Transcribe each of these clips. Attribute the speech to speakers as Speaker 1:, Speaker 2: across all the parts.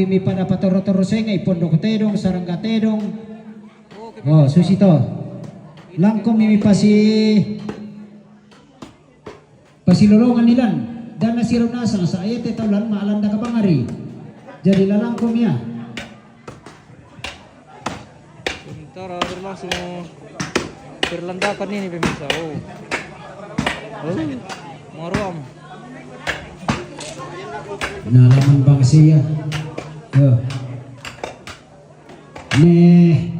Speaker 1: mi pada patoro-toroseng ay pondok tedong sarangga tedong. Oh, susito. Langkom mi pasilolongan nilan dan nasirunasa sa ayete taulan maalanda ka pangari. Jadi lalangkom ya.
Speaker 2: Sementara berlangsung berlandakan ini pemirsa. Oh, marom.
Speaker 1: Nalaman bang siya. Oh. Nih.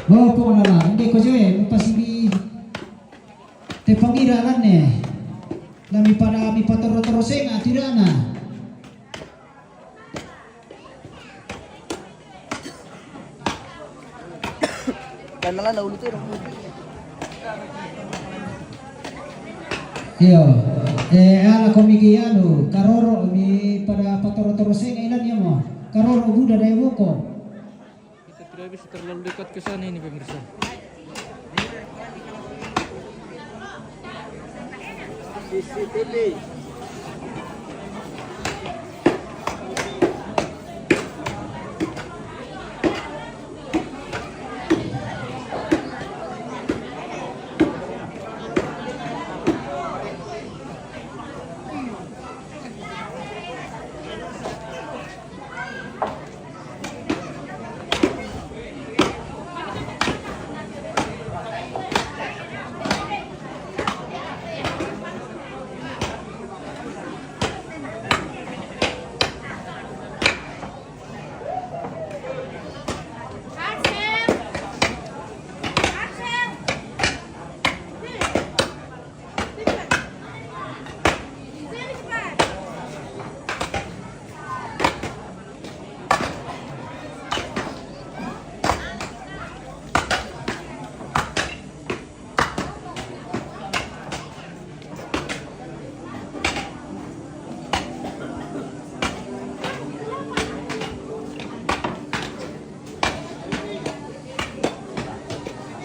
Speaker 1: Oh, po na lang. Hindi ko siya mapasibi. Te pangiralan Lami para mi patoro-toroseng atirana.
Speaker 2: Kailangan na ulit ito.
Speaker 1: Iyo. Ala komigiano, karoro mi pada patoro-toroseng ilan niya mo. Karoro buda daya buko.
Speaker 2: Kita tidak bisa terlalu dekat ke sana ini pemirsa.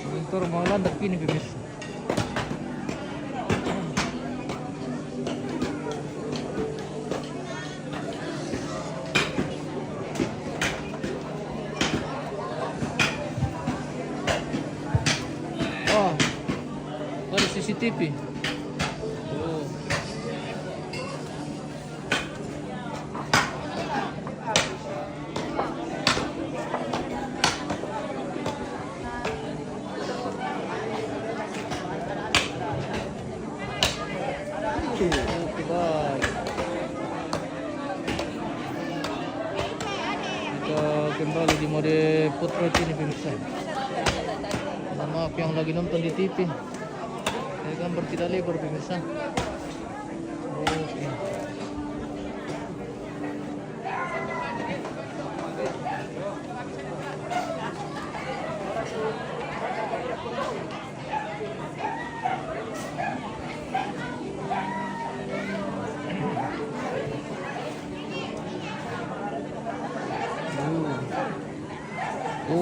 Speaker 2: Sementara mau landak ini pemirsa. Oh, ada CCTV. Oh. Oke, baik. Kita kembali di mode potret ini pemirsa. Mohon maaf yang lagi nonton di TV. Saya gambar tidak lebar pemirsa. Oke.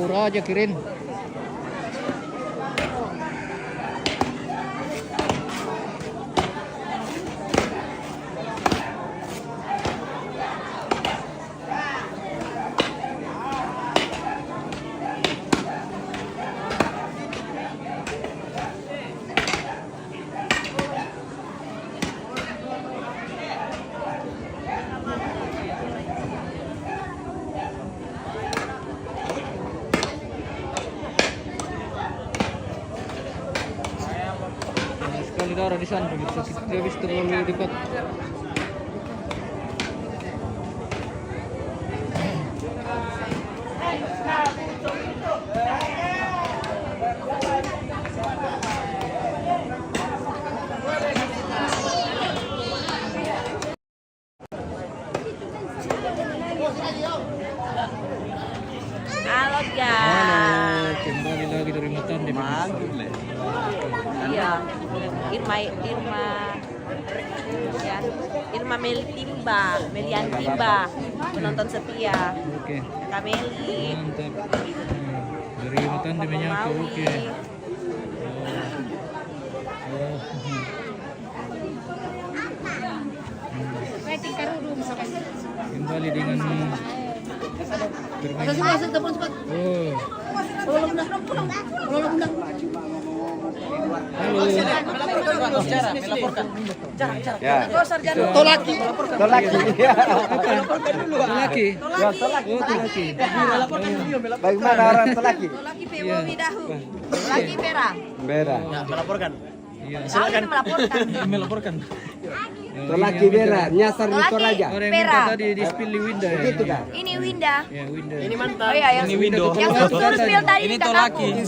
Speaker 2: Raja kirin. Sekali darah di sana pemirsa, tidak bisa terlalu dekat.
Speaker 3: Halo guys.
Speaker 2: Halo, kembali lagi dari Matan di
Speaker 3: Iya, Irma ya, Irma Meliantimba, penonton setia.
Speaker 2: Oke,
Speaker 3: Kameli.
Speaker 2: mantap. Dari Matan di Menyangka, oke. Oh. kembali dengan bermain. Oh. Halo.
Speaker 4: Ya.
Speaker 3: Tolaki.
Speaker 2: Tolaki.
Speaker 4: Ya, Tolaki.
Speaker 2: Oh, Tolaki.
Speaker 4: Bagaimana orang Tolaki?
Speaker 3: Tolaki Pewo Widahu. Tolaki Pera.
Speaker 4: Bera.
Speaker 2: Iya.
Speaker 3: Silakan melaporkan.
Speaker 2: Melaporkan.
Speaker 4: Tolaki Bera, nyasar di
Speaker 3: Tolaki.
Speaker 4: Toraja.
Speaker 2: Orang yang
Speaker 3: Pera.
Speaker 2: minta tadi di spill di Winda ya.
Speaker 4: Begitu kan?
Speaker 3: Ini Winda.
Speaker 2: Ya, Winda.
Speaker 3: Oh iya, yang
Speaker 2: Window.
Speaker 3: yang suruh spill tadi ini Tolaki.
Speaker 5: Ini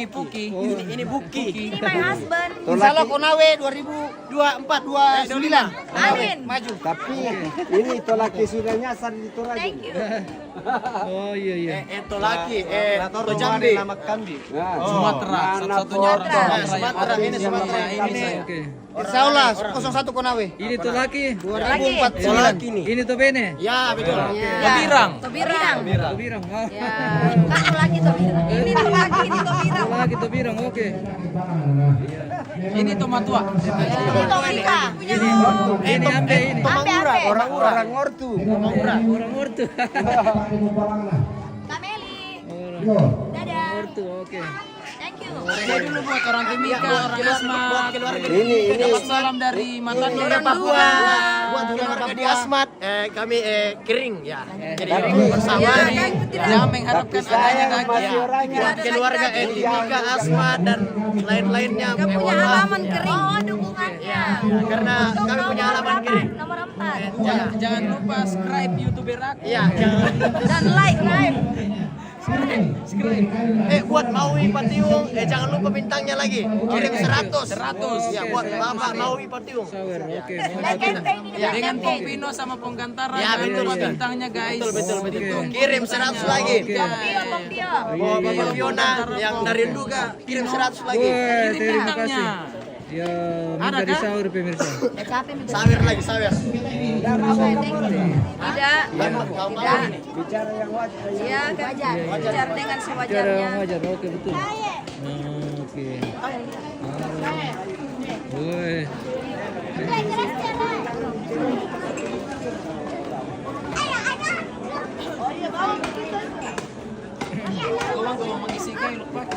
Speaker 5: Puki. Ini Buki.
Speaker 3: Ini my husband.
Speaker 4: Tolaki.
Speaker 5: Konawe 2024-29.
Speaker 3: Amin.
Speaker 5: Maju.
Speaker 4: Tapi ini Tolaki sudah nyasar di Toraja.
Speaker 3: Thank you.
Speaker 2: Oh iya iya.
Speaker 5: Itu lagi. Itu Jambi.
Speaker 4: Nah,
Speaker 5: Sumatera. Satu-satunya orang Sumatera. Ini Sumatera. Ini.
Speaker 2: Oke.
Speaker 5: Insya Allah 01 Konawe.
Speaker 2: Ini Tolaki.
Speaker 5: 2049.
Speaker 2: Ini Tobene.
Speaker 5: Ya betul.
Speaker 3: Tobirang. Tobirang.
Speaker 2: Tobirang. Ah.
Speaker 3: Ya, kan Tolaki Tobirang. Ini Tolaki, ini Tobirang.
Speaker 2: Tolaki Tobirang. Oke.
Speaker 5: Ini Tomatua.
Speaker 3: Ini Tobika. Punya
Speaker 2: Ini ambe ini.
Speaker 3: Ambe.
Speaker 4: orang ortu.
Speaker 2: Orang ortu.
Speaker 3: Kameli.
Speaker 2: Orang
Speaker 3: Dadah.
Speaker 2: ortu. Oke.
Speaker 3: Thank you.
Speaker 5: Saya dulu buat orang Timika, orang Asmat.
Speaker 4: Ini
Speaker 5: Dapat salam dari mantan
Speaker 3: Orang
Speaker 5: Papua.
Speaker 3: Buat
Speaker 5: keluarga di Asmat. Kami kering ya. Jadi
Speaker 4: Tapi
Speaker 5: bersama. Ya mengharapkan adanya
Speaker 4: masih orangnya.
Speaker 5: buat keluarga Timika, Asmat dan lain-lainnya.
Speaker 3: Gak punya
Speaker 5: Mohon maaf.
Speaker 3: halaman kering. Oh, dukungannya.
Speaker 5: Karena kami punya halaman kering.
Speaker 3: Nomor 4.
Speaker 5: Jangan lupa subscribe YouTuber aku. Iya.
Speaker 3: Dan like.
Speaker 5: Buat Maui Patiung, jangan lupa bintangnya lagi. Kirim 100. Ya, buat Bapak Maui Patiung.
Speaker 2: Sawer. Oke.
Speaker 3: Campaign ini
Speaker 5: Ya,
Speaker 3: dengan campaign.
Speaker 5: Pino sama Ponggantara.
Speaker 3: Ya,
Speaker 5: jangan
Speaker 3: betul,
Speaker 5: lupa
Speaker 3: betul.
Speaker 5: bintangnya guys. Betul.
Speaker 2: Oke.
Speaker 5: Kirim 100 lagi.
Speaker 3: Bang Tio.
Speaker 5: Oh, Bapak Fiona yang dari Duga kirim 100 lagi.
Speaker 2: Wah, terima
Speaker 5: bintangnya.
Speaker 2: kasih. Ya, minta di sahur pemirsa.
Speaker 3: Ya capek minta.
Speaker 5: Sawer lagi, sawer.
Speaker 3: Tidak.
Speaker 4: Bicara yang wajar.
Speaker 3: Ya, wajar. Wajar dengan
Speaker 2: Cara
Speaker 3: sewajarnya.
Speaker 2: wajar. Oke, betul. Oke. Woi.
Speaker 5: Tolong mengisi kain lupa.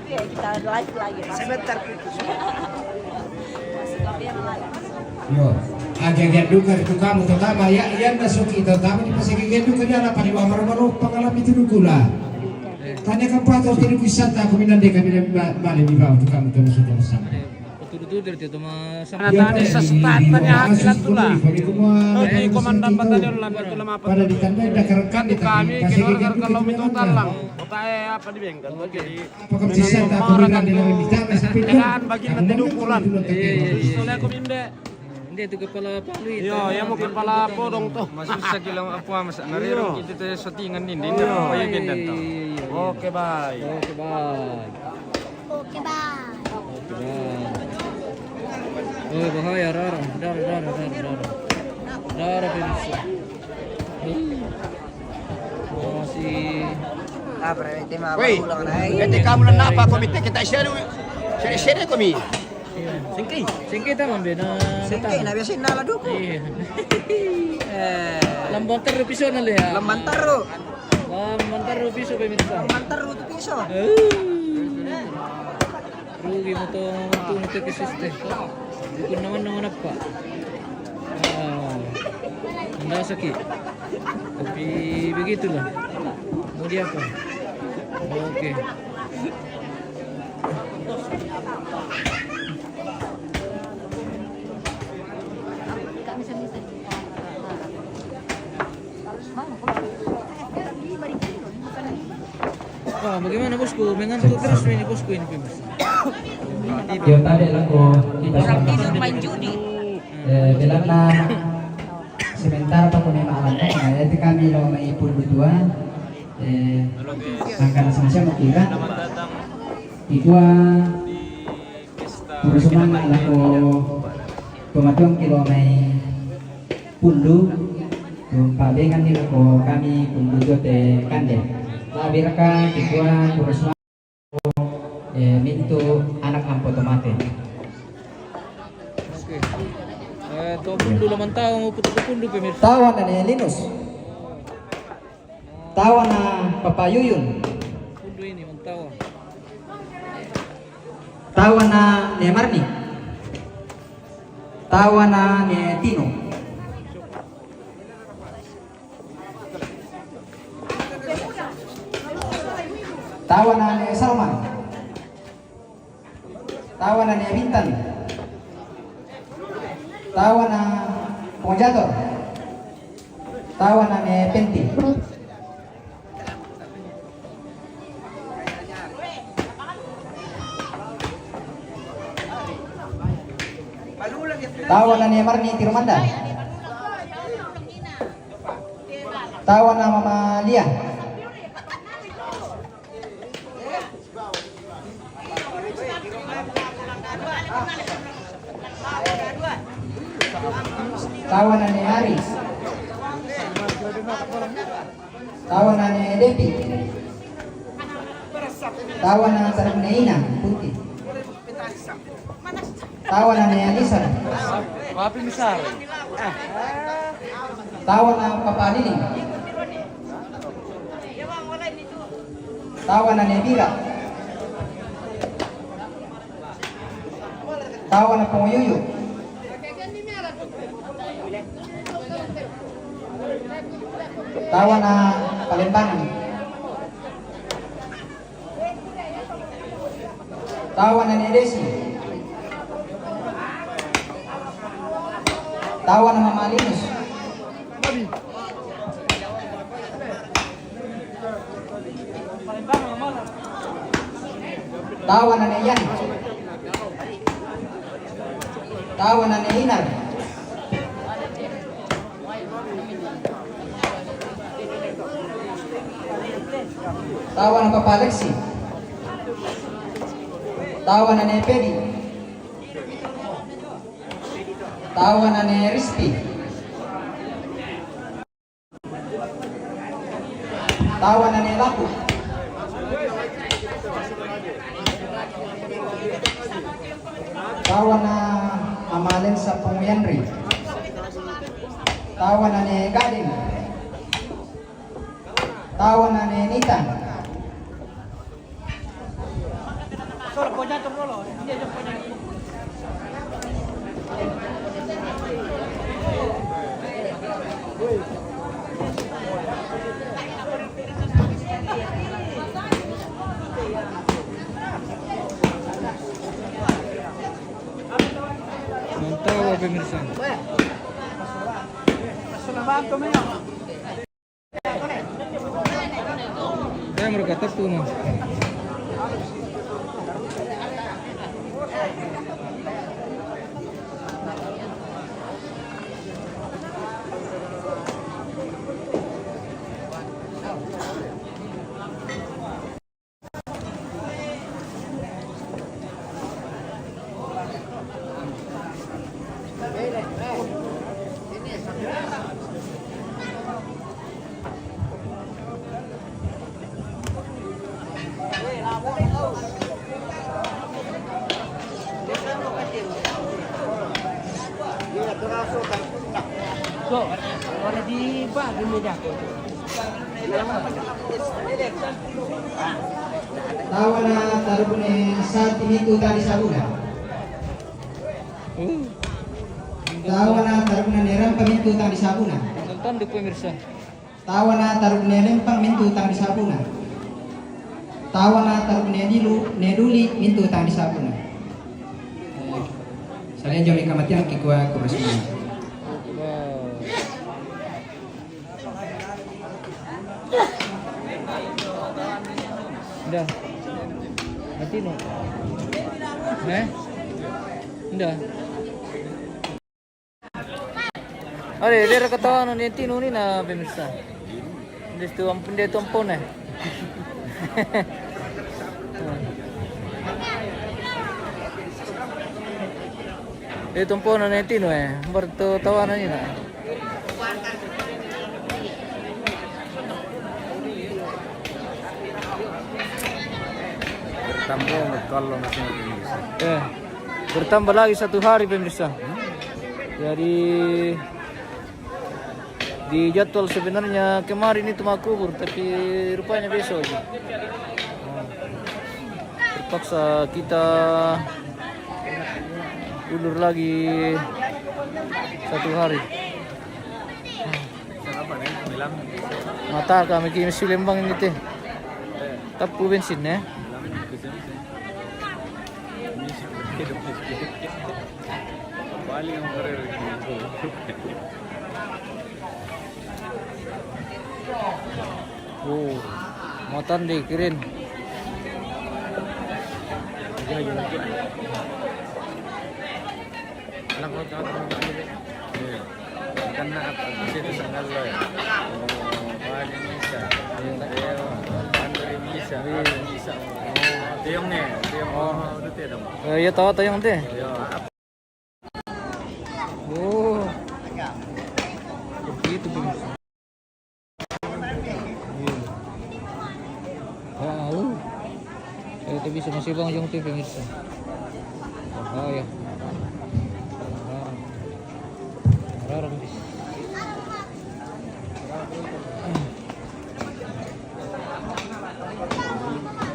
Speaker 3: Kita live lagi.
Speaker 5: Sebentar.
Speaker 3: Masih kopian live.
Speaker 1: Yo, agak duka itu kamu terutama ya nasuki terutama di pasal agak duka dia apa di bawah pengalaman itu dukula. Tanya ke patut tidak bisa tak aku minat dek kami balik di bawah itu kamu terus sama.
Speaker 2: Betul-betul dari itu mah sama.
Speaker 1: Tanya
Speaker 5: sestatanya hasilan tulah.
Speaker 1: Di
Speaker 5: komandan batalion lambat lama apa.
Speaker 1: Pada ditambah ada kerekan di
Speaker 5: Kami keluarga kalau itu talang.
Speaker 2: Oke.
Speaker 5: Apa di bengkel. Jadi
Speaker 1: Apakah bisa tak aku bilang di dalam ditambah sampai
Speaker 5: dengan bagi nanti dukulan.
Speaker 2: Iya.
Speaker 5: Soalnya aku mimbe.
Speaker 2: Ini itu kepala palu itu.
Speaker 5: Yo, ya mau kepala podong tuh.
Speaker 6: Masih bisa kilang apa masa nariro kita teh settingan ini ini apa ya gendan tuh.
Speaker 5: Oke, bye.
Speaker 2: Oke, bye.
Speaker 3: Oke, bye.
Speaker 2: Oke, bye. Oh, bahaya darah. Darah pemirsa. Masih
Speaker 5: Woi, ketika kamu apa komite kita share kami.
Speaker 2: singkit tangan bena. Singkit
Speaker 5: na biasa nala duk.
Speaker 2: Iya. Lambang terus piso na liha.
Speaker 5: Lamantaro.
Speaker 2: Lambang terus piso pemirsa.
Speaker 5: Lamantaro tu piso.
Speaker 2: Rugi mo tong ke sistem. Bukan naman apa. Nggak sakit. Tapi begitulah. Mau dia apa? Oke. Bagaimana bosku? Mengantuk terus ini bosku ini pemirsa.
Speaker 1: Yo tadi aku kita
Speaker 3: Tidur main judi.
Speaker 1: bilanglah sebentar apa kung may maalam ko ito kami lo may pulbutua angka na sama siya makira ikwa purusuman na ako tumatong kilo may pundu
Speaker 7: Pabengan nila ko kami kung budote kande. Labiraka kikuan kurusma minto anak ampo tomate.
Speaker 2: Oke. Tuh pundu laman tao mo puto pundu pemirsa.
Speaker 7: Tawa na ni Linus. Tawa na Papayuyun.
Speaker 2: Pundu ini mantawa.
Speaker 7: Tawa na ni Marni. Tawa na ni Tino. Tawa na ni Salman. Tawa na ni Bintan. Tawa na Pongjator. Tawa na ni Penti. Tawa na ni Marni Tirumanda. Tawa na Mama Lia. Tawa na ni Aris. Tawa na ni Depi. Tawa na sa ni Ina Putih. Tawa na ni Alisa.
Speaker 2: Maafin misal.
Speaker 7: Tawa na Papa Lili. Tawa na ni Bira. Tawa na Ponguyuyu. Tawa na Palimbangan. Tawa na ni Desi. Tawa na Mama Linus. Tawa na ni Yan. Tawa na ni Inar. Tawa na Papa Alexi. Tawa na ni Pedi. Tawa na ni Rizky. Tawa na ni Lapu. Tawa na Amalin sa Pungyanri. Tawa na ni Gading. Tawa na ni Nita.
Speaker 2: Mantawa pemirsa. Saya mereka tepu no. Tawa na tarubune sa timitu tali sabuna. Tawa na tarubune neram pamintu tali sabuna. Tanduk pemirsa.
Speaker 7: Tawa na tarubune lempang mintu tali sabuna. Tawa na tarubune neduli mintu tali sabuna. Salian jami kamatian kikua kurusma.
Speaker 2: Udah. Mati no. Udah. Are, dia ketawa no ni Tino ni na pemirsa. Dia tu ampun dia tu ampun Dia tu ampun no ni Tino Bertu tawa na ni na.
Speaker 6: Tambah kalau masih bisa.
Speaker 2: Bertambah lagi 1 hari pemirsa. Jadi di jadwal sebenarnya kemarin itu mau kubur, tapi rupanya besok aja. Terpaksa kita ulur lagi 1 hari. Mata kami kini Sulembang ini teh. Tapu bensin ya. Oh, matan deh keren.
Speaker 6: Karena apa? Itu sangat loh ya. Bisa. Tiongnya, udah tidak.
Speaker 2: Ya tahu tayang teh. Oh, begitu pemirsa. Wow, itu bisa masih bang jong tuh pemirsa. Oh ya. Rarang bis.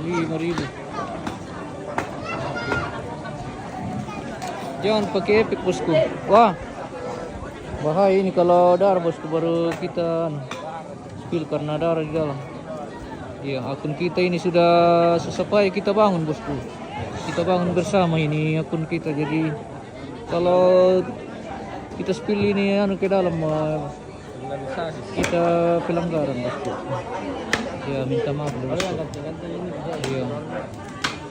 Speaker 2: 5.000. Jangan pakai epic bosku. Wah, bahaya ini kalau darah bosku, baru kita spill karena darah di dalam. Iya, akun kita ini sudah susah payah kita bangun bosku. Kita bangun bersama ini akun kita, jadi kalau kita spill ini ke dalam kita pelanggaran bosku. Ya minta maaf bosku. Iya,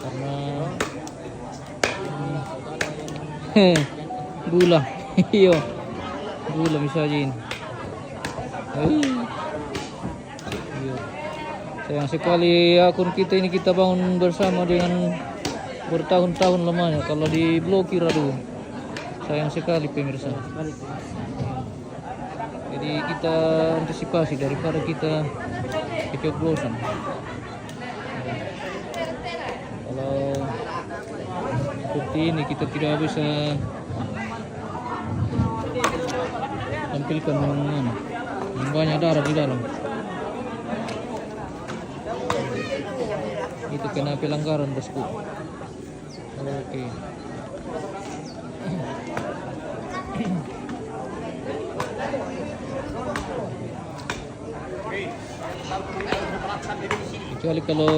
Speaker 2: karena gula. Iya, gula misalnya ini. Iya. Sayang sekali akun kita ini kita bangun bersama dengan bertahun-tahun lamanya. Kalau diblokir, aduh, sayang sekali pemirsa. Jadi kita antisipasi daripada kita kecoblosan. Kalau seperti ini kita tidak bisa tampilkan yang banyak darah di dalam. Itu kena pelanggaran bosku. Oke. Kecuali kalau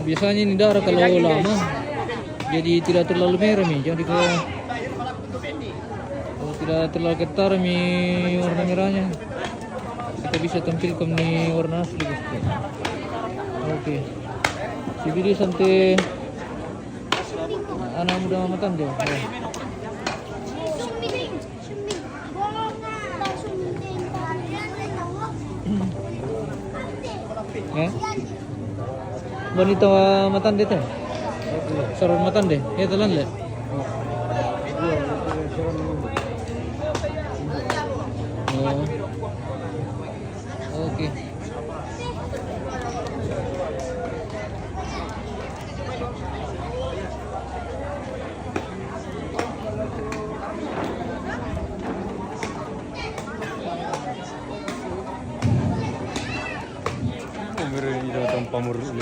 Speaker 2: biasanya ini darah kalau lama jadi tidak terlalu merah nih. Jadi kalau tidak terlalu ketar nih warna merahnya, kita bisa tampilkan nih warna asli bosku. Oke. Sibili sampai anak muda matan deh. Bonito matan deh teh. Sarun matan deh. Ya telan le. Oh. Oke.
Speaker 6: Pamur umi.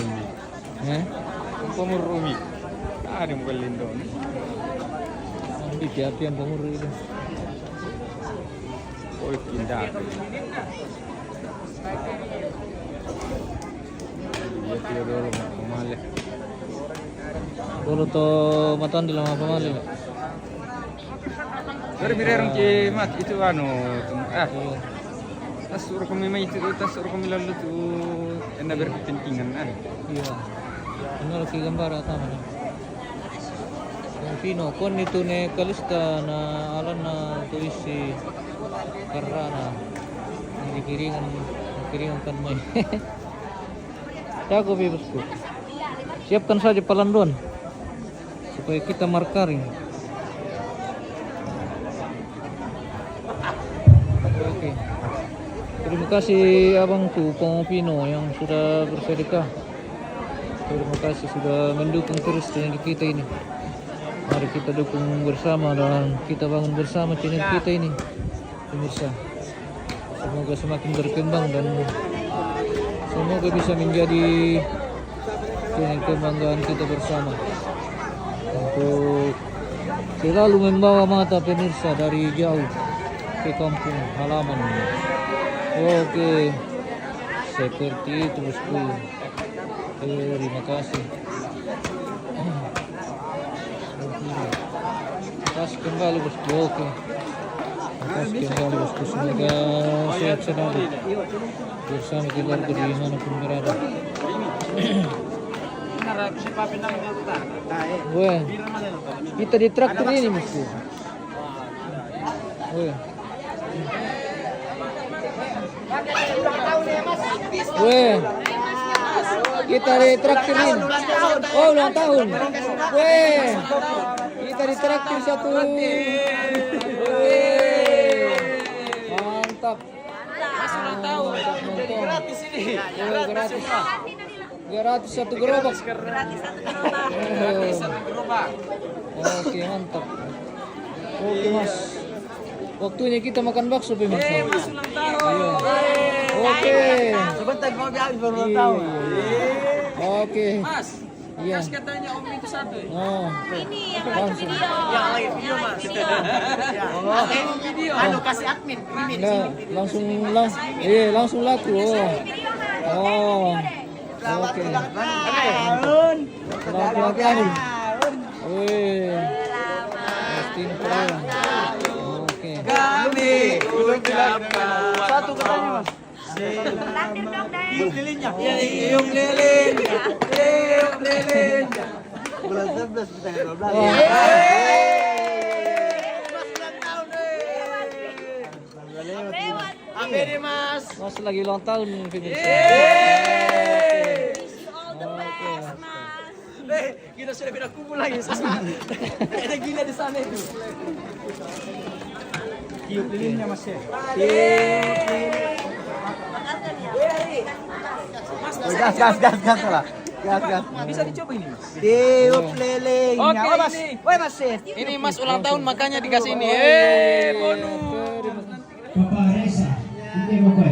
Speaker 6: Pamur umi. Ada yang lindo.
Speaker 2: Di tiap yang pamur itu.
Speaker 6: Oh, indah. Dia tiada dulu pemale.
Speaker 2: Bolo to matan di lama pamale.
Speaker 6: Dari mireng ke mat itu tasur kami mai itu tasur kami lalu tu enda berkepentingan
Speaker 2: Iya. Ano lagi gambar ata man. Yung pino kon itu ne kalista na alan na tuisi karana. Hindi kiringan kan may. Jago bebasku. Siapkan saja palandon supaya kita markaring. Oke. Terima kasih abang tu Pino yang sudah bersedekah Terima kasih sudah mendukung terus channel kita ini. Mari kita dukung bersama dan kita bangun bersama channel kita ini, pemirsa. Semoga semakin berkembang dan semoga bisa menjadi channel kebanggaan kita bersama untuk selalu membawa mata pemirsa dari jauh ke kampung halaman. Oke, seperti itu bosku. Terima kasih. Kasih kembali bosku. Oke. Kasih kembali bosku. Semoga sehat selalu bersama keluarga dimanapun berada. Wah, kita di traktor ini bosku. Wah. Weh, kita di traktir ini. Oh, ulang tahun. Weh, kita di traktir satu. Weh, mantap. Ulang tahun. Jadi gratis ini. Gratis. Gratis satu gerobak. Gratis satu gerobak. Oke, mantap. Oke, Mas. Waktunya kita makan bakso pemirsa. Mas ulang tahun. Oke.
Speaker 5: Sebentar mau habis baru ulang tahun.
Speaker 2: Oke.
Speaker 6: Mas,
Speaker 2: Iya.
Speaker 6: Mas katanya Om itu satu.
Speaker 2: Oh.
Speaker 3: Ini yang lagi video.
Speaker 5: Yang lagi video Mas.
Speaker 6: Video.
Speaker 5: Anu kasih admin. Mimin.
Speaker 2: Nah, langsung laku. Oh. Oke. Selamat ulang tahun. Wih. Pasti keren. Oke.
Speaker 6: Kami ucapkan
Speaker 5: Satu katanya Mas.
Speaker 3: Traktir dong, Dek.
Speaker 5: Tiup lilinnya.
Speaker 6: ya tiup lilin. Tiup lilin.
Speaker 5: Bulan 11 kita 12.
Speaker 2: Oh.
Speaker 3: Lewat.
Speaker 5: Amin deh Mas.
Speaker 2: Mas lagi ulang tahun pemirsa.
Speaker 3: Wish you all the best, Mas.
Speaker 5: Kita sudah beda kumpul lagi. Ada gila di sana itu. Tiup lilinnya Mas ya. Gas lah. Gas.
Speaker 6: Bisa dicoba ini, Mas.
Speaker 5: Tiup lilinnya.
Speaker 6: Oke,
Speaker 5: Oh, Mas.
Speaker 6: ini.
Speaker 5: Woi Mas.
Speaker 6: Ini Mas ulang tahun makanya dikasih ini. Bonus.
Speaker 1: Bapak Reza, ini bapak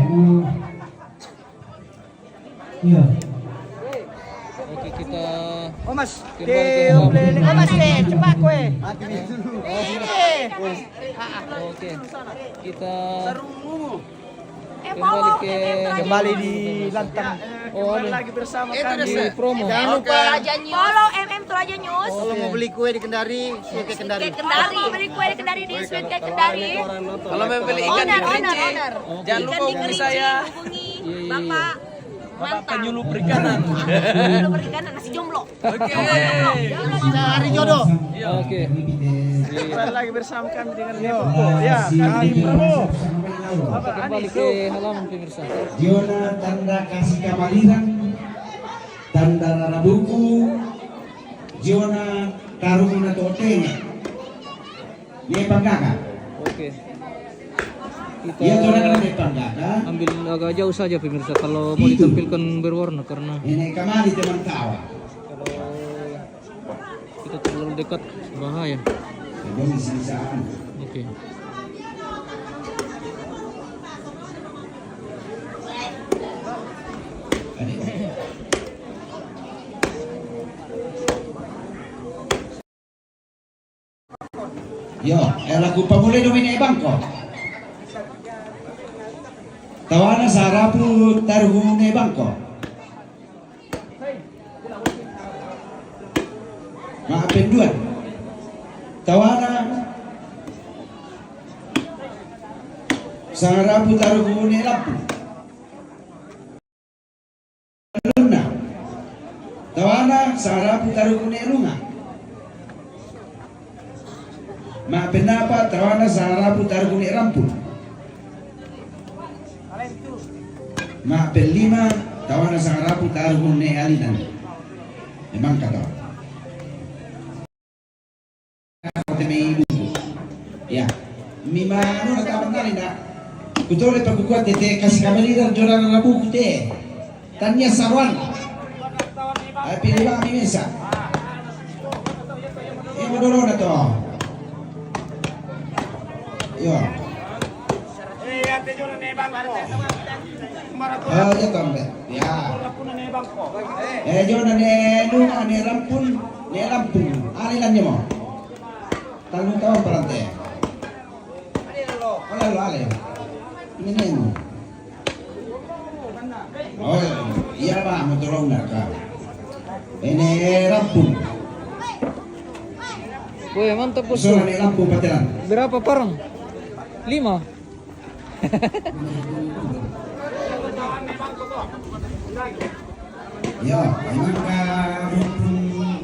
Speaker 1: iya.
Speaker 2: Oke, kita
Speaker 5: Oh Mas.
Speaker 2: kembali ke
Speaker 5: Tiup lilinnya. Oh Mas, cepat kowe.
Speaker 2: Oke. Kita
Speaker 3: Follow
Speaker 2: kembali ke
Speaker 5: Kembali di lantang.
Speaker 2: Oh, ada
Speaker 5: Lagi bersama
Speaker 2: di
Speaker 5: kami.
Speaker 2: promo.
Speaker 5: Jangan lupa
Speaker 3: Follow MM Toraja News.
Speaker 5: kalau mau beli kue di Kendari, kue ke Kendari.
Speaker 3: Kendari, beli kue di Kendari di Sweet Cake Kendari.
Speaker 6: Kalau mau beli ikan di kelinci, jangan lupa
Speaker 3: Ikan di
Speaker 6: hubungi
Speaker 3: Kerinci,
Speaker 6: saya.
Speaker 3: hubungi
Speaker 2: Iya.
Speaker 3: Bapak. Mantap.
Speaker 6: Penyuluh perikanan.
Speaker 3: Penyuluh perikanan nasi jomblo.
Speaker 6: Oke.
Speaker 5: Cari jodoh.
Speaker 2: Oke.
Speaker 5: Kembali lagi bersama kami dengan Nepo. Ya, kami Prabowo.
Speaker 2: Kita kembali ke halaman pemirsa.
Speaker 1: Jona tanda kasih kabaliran, tanda rara buku, Jona taruna toteng. Ye panggaga.
Speaker 2: Oke. Kita
Speaker 1: Dia jona kan ye panggaga.
Speaker 2: ambil agak jauh saja pemirsa kalau mau ditampilkan berwarna karena
Speaker 1: Ini kamari teman kawan.
Speaker 2: kalau kita terlalu dekat bahaya.
Speaker 1: Jadi sisaan.
Speaker 2: Oke.
Speaker 1: Yo, lagu pamulay domine bangko. Tawana sarapu tarhune bangko. Maafin dua. Tawana sarapu tarhune lampu. Luna. Tawana sarapu tarhune lunga. Maafin apa tawana sarapu tarhune rampun. Maafin lima tawana sarapu tarhune alinan. Memang kata. Ya, mima anu nakapan kali nak. Betul itu kuat tete kasih kamera joran rabu kute. Tanya sarwan. pilih bang bisa. Yang dulu na to. Yo. Oh, ya tombe. Ya. Jo na ne rampun. Alilan niyo mo. Tanong tawang parante. Ale. Ini mo. Oh, iya ba, motorong na ka. Ini rampun.
Speaker 2: Woi, mantap bosku.
Speaker 1: So, ini rampun patiran.
Speaker 2: Berapa parang? 5.
Speaker 1: Yo, memang ka rumpun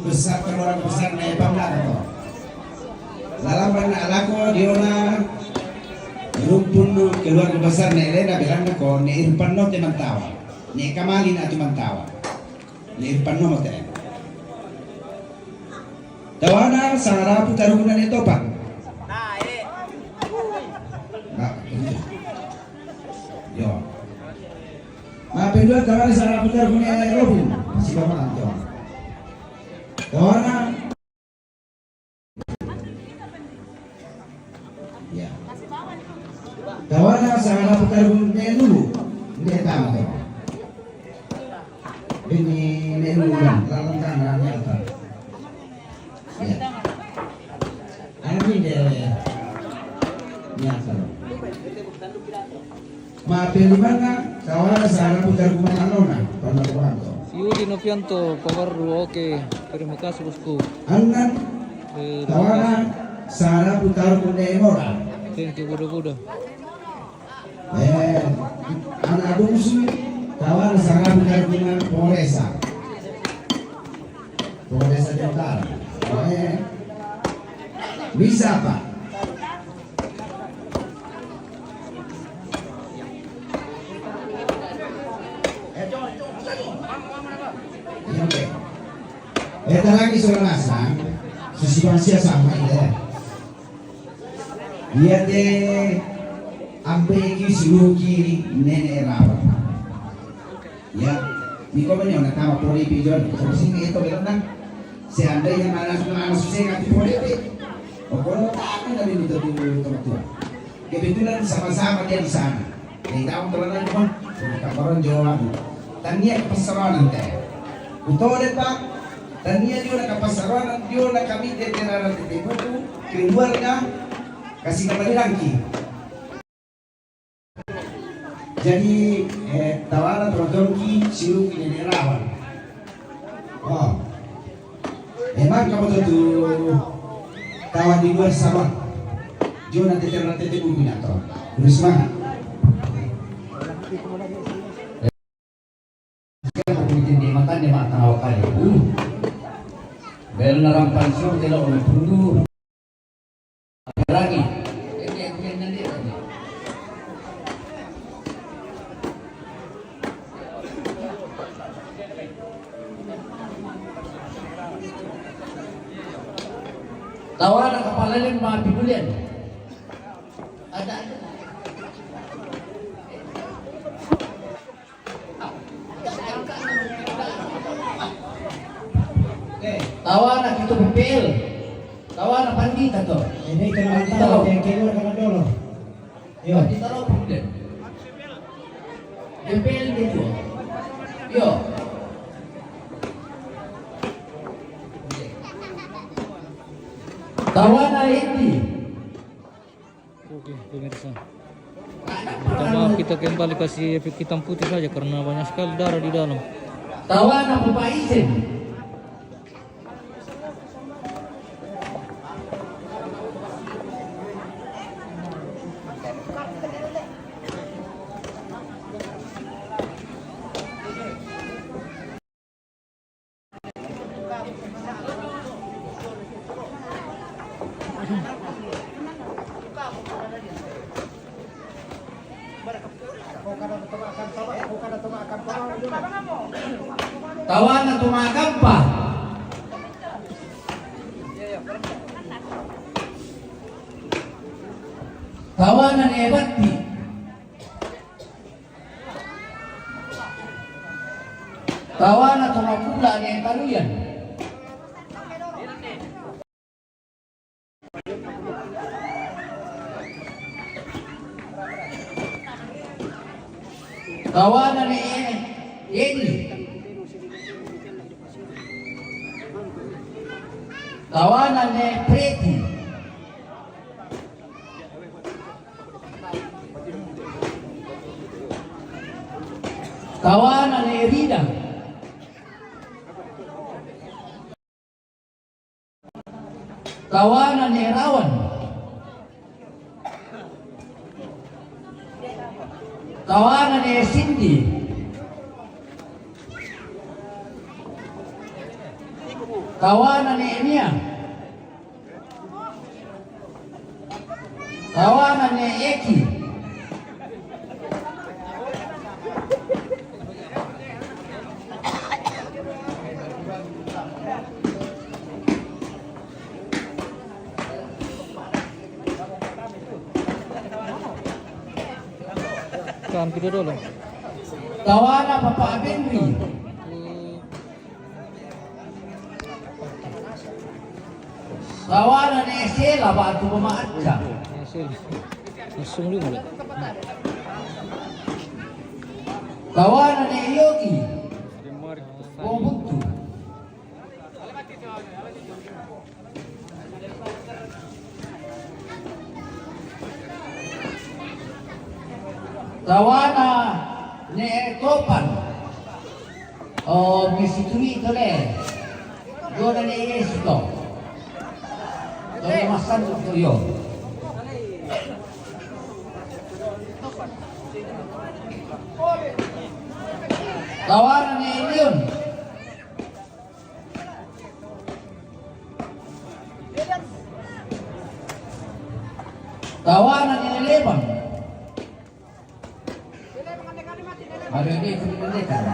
Speaker 1: besar keluarga besar na ipamla to. Lalaman na alako diona rumpun keluarga besar na Elena bilang ko ni Irfan no timantawa. Ni Kamali na timantawa. Ni Irfan no mo tele. Tawana sa harapan tarunan ito pa. Yo. Mapindua tawana sa harapan tarunan ito. Masih ba ito? Tawana. Ya. Tawana sa harapan tarunan ito. Hindi tama to. Ini nelugan, lalang tangan nyata. Ya. Ini dia. Nyata. Mapili mana kawan sana putar rumah anona pernah kuanto.
Speaker 2: Yudi Novianto, Pawarru, oke. Terima kasih bosku.
Speaker 1: Angan kawan sana putar rumah emora.
Speaker 2: Thank you, Buddha.
Speaker 1: Anak bungsu kawan sana putar rumah Polresa. Polresa Jakarta. Bisa pak. Eta lagi seorang asam, sesipansia sama ini. Dia de ambeki suluki nene rawa. Ya, ni kau punya nak tahu poli pijon, sini itu berenang. Seandainya anak susah nggak politik, pokoknya tak ada ini tuh. Kebetulan sama-sama dia di sana. Di tahun terlalu pun, kabaran jawab. Tania kepasaran nanti. Utole pak. Tania dia nak pasaran, dia nak kami deteran tetipu keluarga kasih kembali lagi. Jadi tawaran terdongki siru ini rawan. Oh, memang kamu tuh tawan di luar sama. Dia nak deteran tetipu binato. Terus mana? Sekarang mungkin di mata awak kali. Bel narang pansur tidak oleh pundur. Lagi. Ini aku yang nanti. Tawaran kepala ini mati bulan. Ada. Tawa na kito pipil. Tawa na pandita to.
Speaker 7: Ini kena tahu yang keluar kena dulu. Yo.
Speaker 1: Pandita lo pipil. Pipil gitu. Yo. Tawa na hindi.
Speaker 2: Oke, pemirsa. Minta maaf kita kembali kasih efek hitam putih saja karena banyak sekali darah di dalam.
Speaker 1: Tawa na pupaisin. Tawa na tumakap pa. Tawa na nebati. Tawana tumapula ni kaluyan. Tawana ni Eni. Tawana ni Preti. Tawana ni Rida. Tawana ni Rawan. Tawana ni Cindy. Tawana ni Enia. Tawana ni Eki.
Speaker 2: Kan kita dulu.
Speaker 1: Tawana Papa Benri. Tawana ni Sela batu pemaatja.
Speaker 2: Hasil. Langsung dulu mulai.
Speaker 1: Tawana ni Yogi. Pembutu. Tawana ni Topan. Oh, misitui itu le. Gora ni Yesuto. Jadi masan tu yo. Tawana ni Leon. Tawana ni Leban. Ada ni kemudian.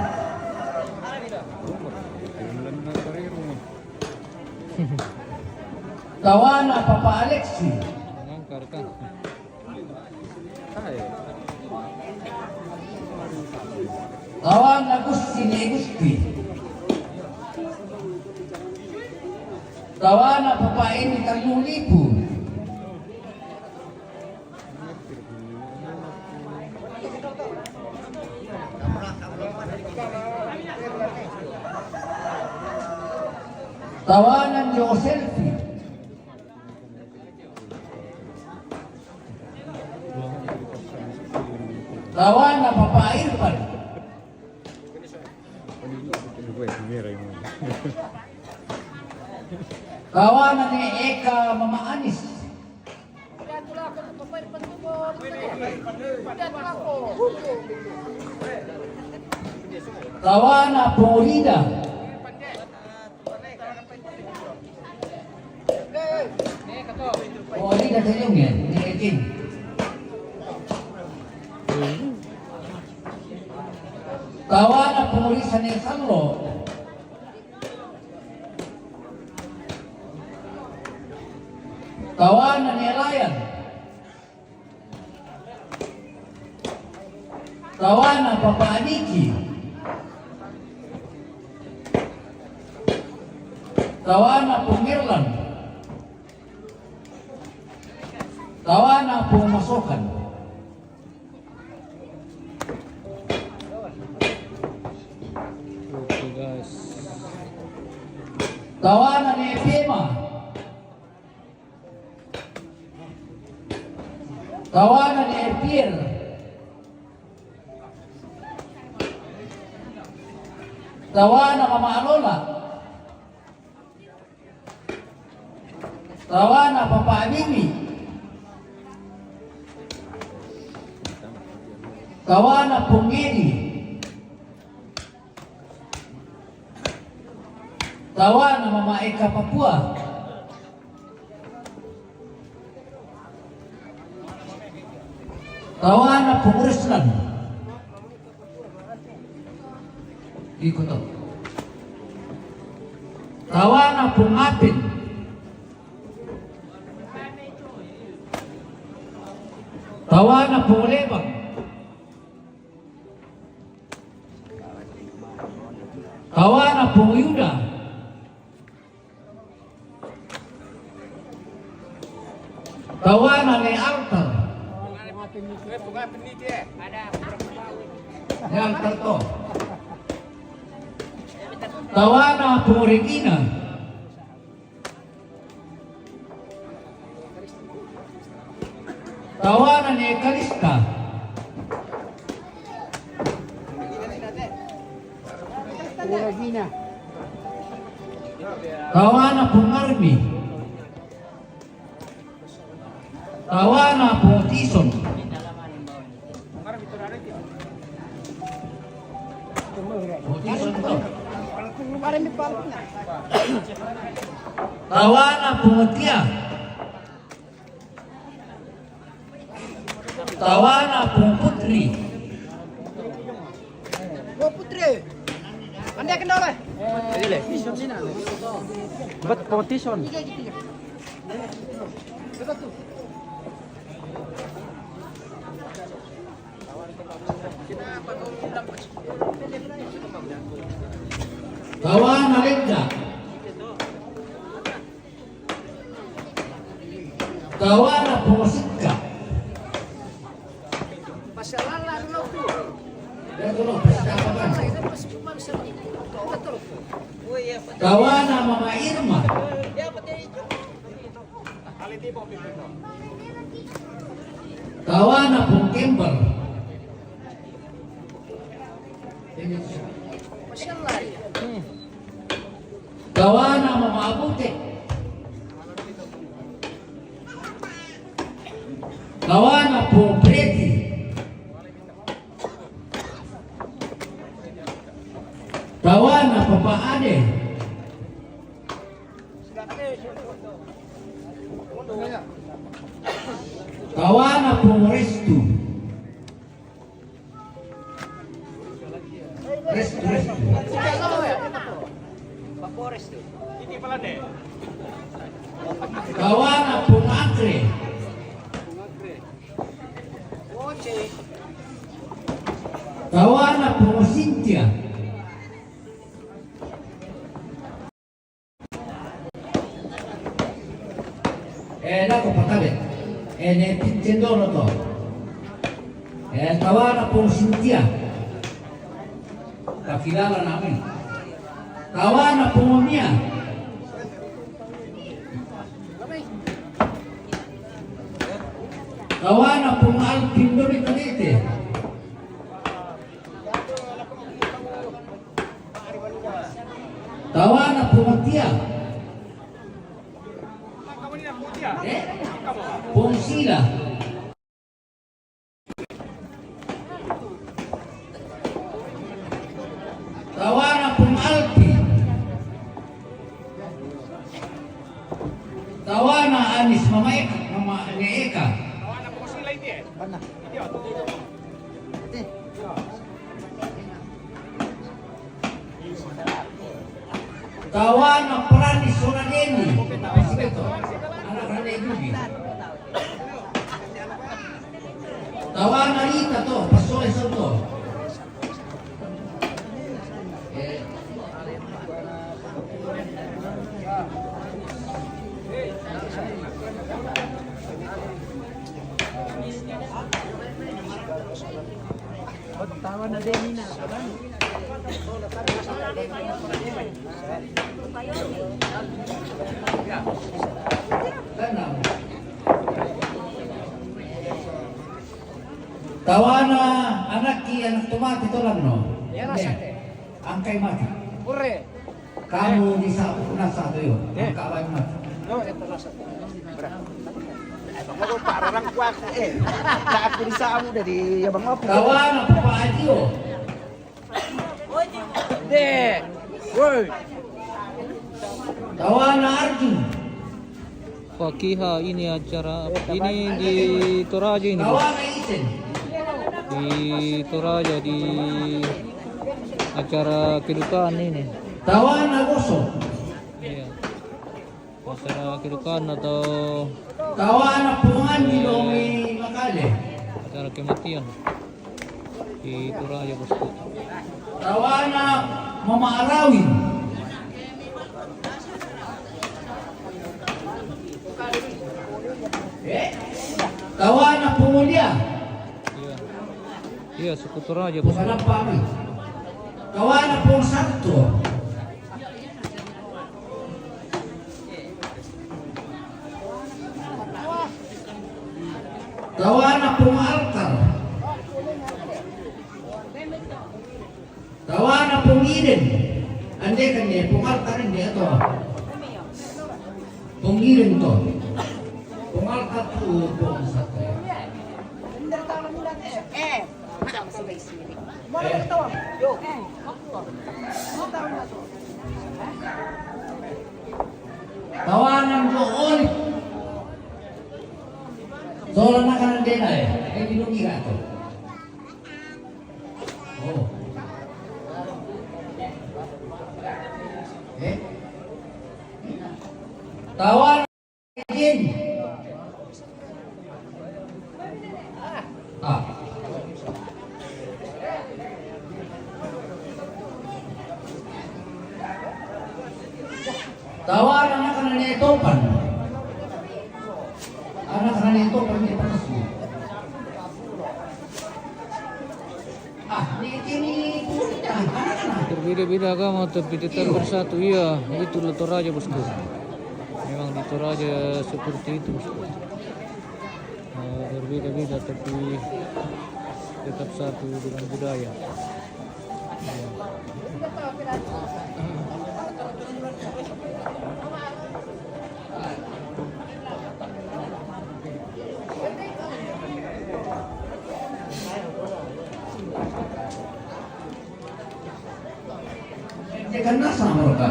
Speaker 1: Tawana Papa Alexi.
Speaker 2: Ngangkar kan.
Speaker 1: Tawana Gusti ni Gusti. Tawana Papa ini Tanjung Libu. Tawanan Yoselfi. Tawana Papa Irfan. Tawanan ni Eka Mama Anis. Tawana Paulida. Paulida Tayong yan, ni Ekin. Tawana Pumulisan ni Sanlo. Tawana ni Ryan. Tawana Papa Aniki. Tawana Pumirlan. Tawana Pumasukan.
Speaker 2: Oke guys.
Speaker 1: Tawana ni Pema. Tawana ni Pierre. Tawana Mama Alola. Tawana Papa Mimi. Tawana Pungedi. Tawana Mama Eka Papua. Tawana Pungreslan. Ikut tu. Tawana Pungapin. Tawana Pulebang. Punguyuda. Tawana ni altar. Ni altar to. Tawana Pungurigina. Tawana ni Kalista. Tawana Pungarmi. Tawana Pungtison. Pungtison to. Tawana Pungutia. Tawana Pungputri.
Speaker 6: But competition.
Speaker 1: Tawana Lenda. Tawana Pungusika. Tawana Mama Irma. Tawana Pungkember. Tawana Mama Abute. Tawana Pungpreti. Tawana Papa Ade. Tawana Pungrestu. Restu. Tawana Pungakre. Tawana Pungusintia. Nako patabe. Ne Cendoro to. Tawana Pungusintia. Kakilala namin. Tawana Pungumia. Tawana Pungalpindo ni Kalite. Tawana Pungatia. Pungsila. Tawana Pungalpi. Tawana Anis Mama Eka. Tawana Prani Sonadeni. Anak Rane Dugi. Tawana Rita to, Pasole Soto.
Speaker 4: Tawana Denina.
Speaker 1: Tawana anak tumati to lang no. Angkay mati.
Speaker 4: Pure.
Speaker 1: Kamu di sa to yo. Angkay mati.
Speaker 4: No, ito na sa. Bang para lang kuak Saat ko sa amo dari ya bang apa.
Speaker 1: Tawana Paadio.
Speaker 4: De. Woi.
Speaker 1: Tawana Arjun.
Speaker 2: Pakiha ini acara ini di Toraja ini.
Speaker 1: Tawana Isen.
Speaker 2: Di Toraja di acara kedukaan ini.
Speaker 1: Tawana Goso.
Speaker 2: Iya. Acara kedukaan atau
Speaker 1: Tawana Pungan di Domi Makale.
Speaker 2: acara kematian di Toraja bosku.
Speaker 1: Tawana Mama Arawin. Tawana Pemulia.
Speaker 2: Iya. Iya, suku Toraja bosku.
Speaker 1: Bukan apa kami. Tawana Pung Sabtu. Tawana Pung Altar. Tawana Pung Iden. Andai kan dia Pung Altar ini atau Pung Iden to. Pung Altar tu Pung Sabtu.
Speaker 3: Ada masih guys sendiri.
Speaker 1: Tawanan doon. Soalnya makanan din ay. Ay dinungi ka to. Oh. Tawanan din. Ah. Tawaran anak kananya itopan. Anak kananya itopan di panas. Ini
Speaker 2: Berbeda-beda agama tapi tetap bersatu. Iya, itulah Toraja bosku. Memang di Toraja seperti itu bosku. Berbeda-beda tapi tetap satu dengan budaya. Iya.
Speaker 1: Dia kan nasa mereka.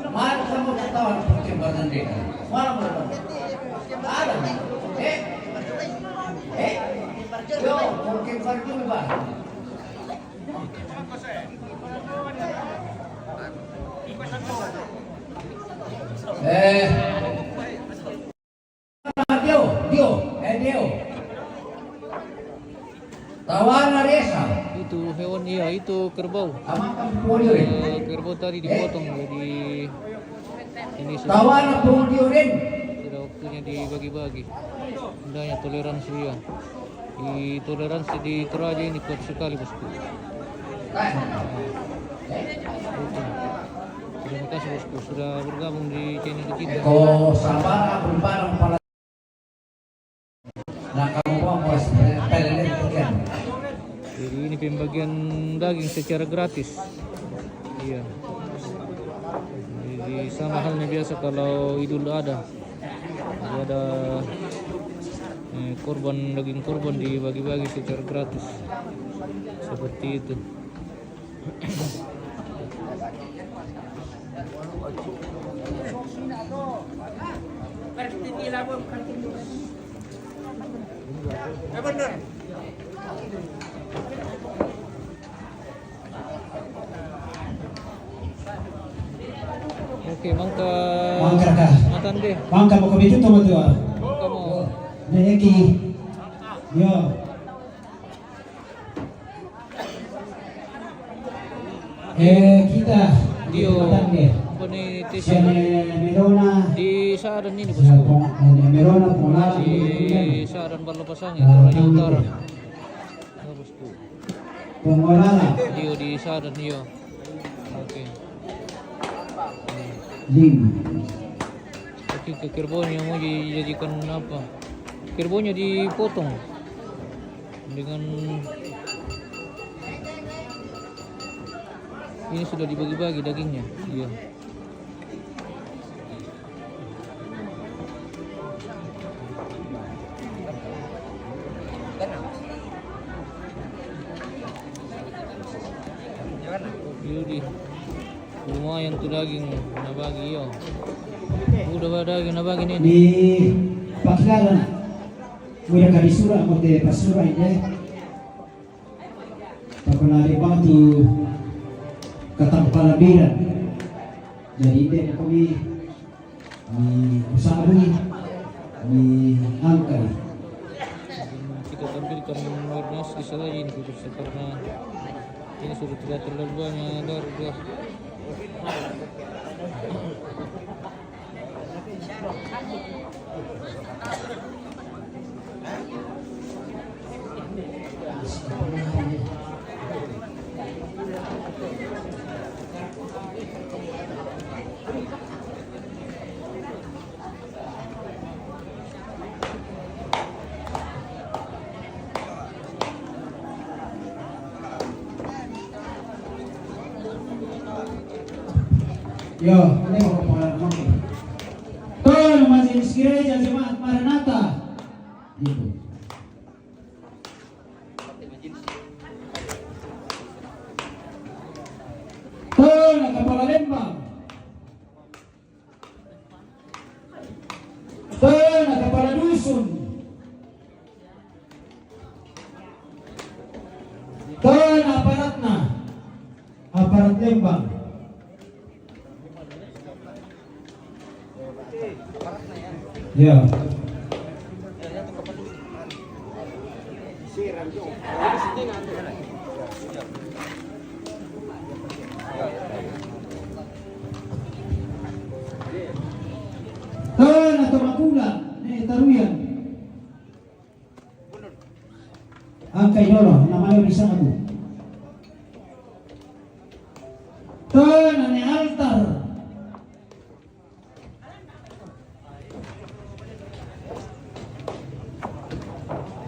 Speaker 1: Mana kamu ketahuan perkembangan dia? Mana mereka? Ada. Yo, perkembangan itu apa? Dio. Tawana Resa.
Speaker 2: Itu hewan iya, itu kerbau.
Speaker 1: Amakan polio.
Speaker 2: Kerbau tadi dipotong jadi ini
Speaker 1: Tawana polio rin.
Speaker 2: sudah waktunya dibagi-bagi. Hendaknya toleransi ya. Di toleransi di Toraja ini kuat sekali bosku. Betul. Terima kasih bosku sudah bergabung di channel kita.
Speaker 1: Ko sabara berbarang pala. Nah kamu mau pelelin pekan.
Speaker 2: Jadi ini pembagian daging secara gratis. Iya. Jadi sama halnya biasa kalau Idul Adha. Jadi ada daging korban dibagi-bagi secara gratis. Seperti itu. Oke, mangka
Speaker 1: Mangka.
Speaker 2: matande.
Speaker 1: Mangka mo kami dito mo tuwa.
Speaker 2: Kamu
Speaker 1: Neki. Yo. Kita
Speaker 2: Dio
Speaker 1: Matande.
Speaker 2: apa nih tes
Speaker 1: Merona.
Speaker 2: di Saran ini bosku.
Speaker 1: Merona Pungala.
Speaker 2: Di Saran Balapasang ya, Toraja Utara. Oh, bosku.
Speaker 1: Pungala.
Speaker 2: Dio di Saran Dio. Oke.
Speaker 1: Lim.
Speaker 2: Oke, ke kerbaunya mau dijadikan apa? Kerbaunya dipotong dengan ini sudah dibagi-bagi dagingnya. Iya. Yudi. Lumayan tuh daging nabagi yo. Udah ba daging nabagi nih.
Speaker 1: Di pakilala na. Mula ka disura mo te pasura ide. Pagkunari batu katampalabiran. Jadi ide na kami usahawi angkay.
Speaker 2: Kita tampilkan warna sekali lagi ini pemirsa karena ini sudah tidak terlalu banyak darah
Speaker 1: Yo, ini mau pengalan monkey. Tuh, majelis gereja jemaat Maranatha. Gitu. Tuh, na kepala lembang. Tuh, na kepala dusun. Tuh, na aparatna. Aparat lembang. Ya. Tan atau makula, taruyan. Angkai dolo, namanya bisa aku. Tan ane altar.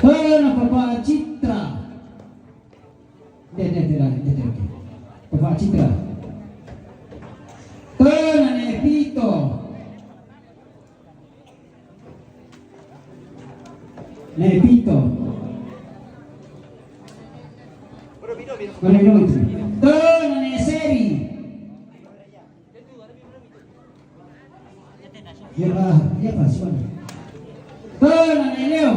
Speaker 1: Tan Bapak Citra. Tidak. Bapak Citra. Tan ane Pito. Nepito. Bueno, itu. Tuh, nane seri. Ya pas, mana? Tuh, nane Leo.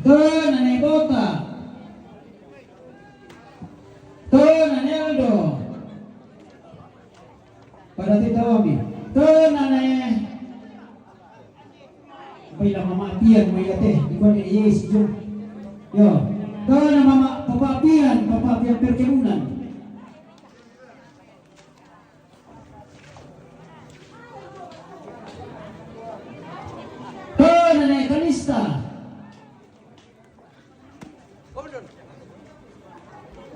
Speaker 1: Tuh, nane Bota. Tuh, nane Aldo. Pada tidak kami. Tuh, nane bilang mama pian mo yate ikaw ni yes yo tahu na mama papa pian perkebunan tahu na na Kalista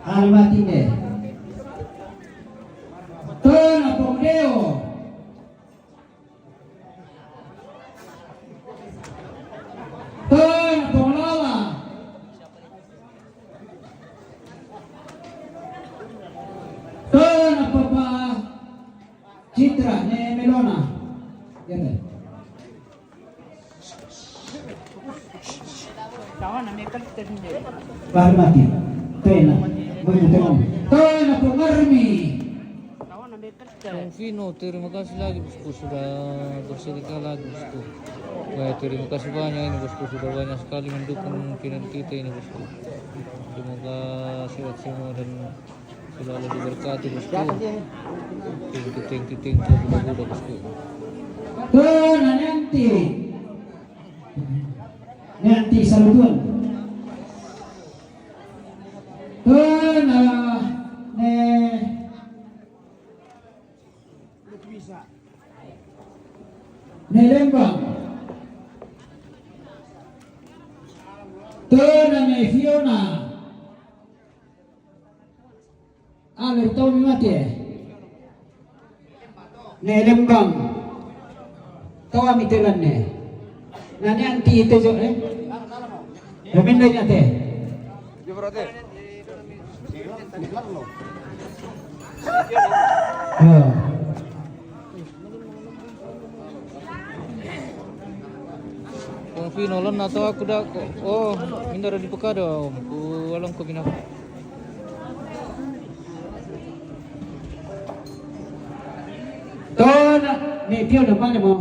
Speaker 1: Almatinde tahu na Pongdeo Tan Polala. Tan Papa Citra ne Melona. Ya kan? Barmati. Tena. Begitu kan. Tan Pengarmi.
Speaker 2: Bung Vino, terima kasih lagi bosku sudah bersedekah lagi bosku. Wah, terima kasih banyak ini bosku, sudah banyak sekali mendukung channel kita ini bosku. Semoga sehat semua dan selalu diberkati bosku. Thank you budak-budak bosku.
Speaker 1: Tuh, nanti salutuan. Tuh, Lembang. Tuh, nane Fiona. Ale tahu mati. Lembang. Tahu kami telan ne. Nane anti itu jo Remen lagi nate.
Speaker 2: Bung Vino lan atau aku dah oh minta di pekada ku alam ko bina.
Speaker 1: Tona ni pio na mana mo.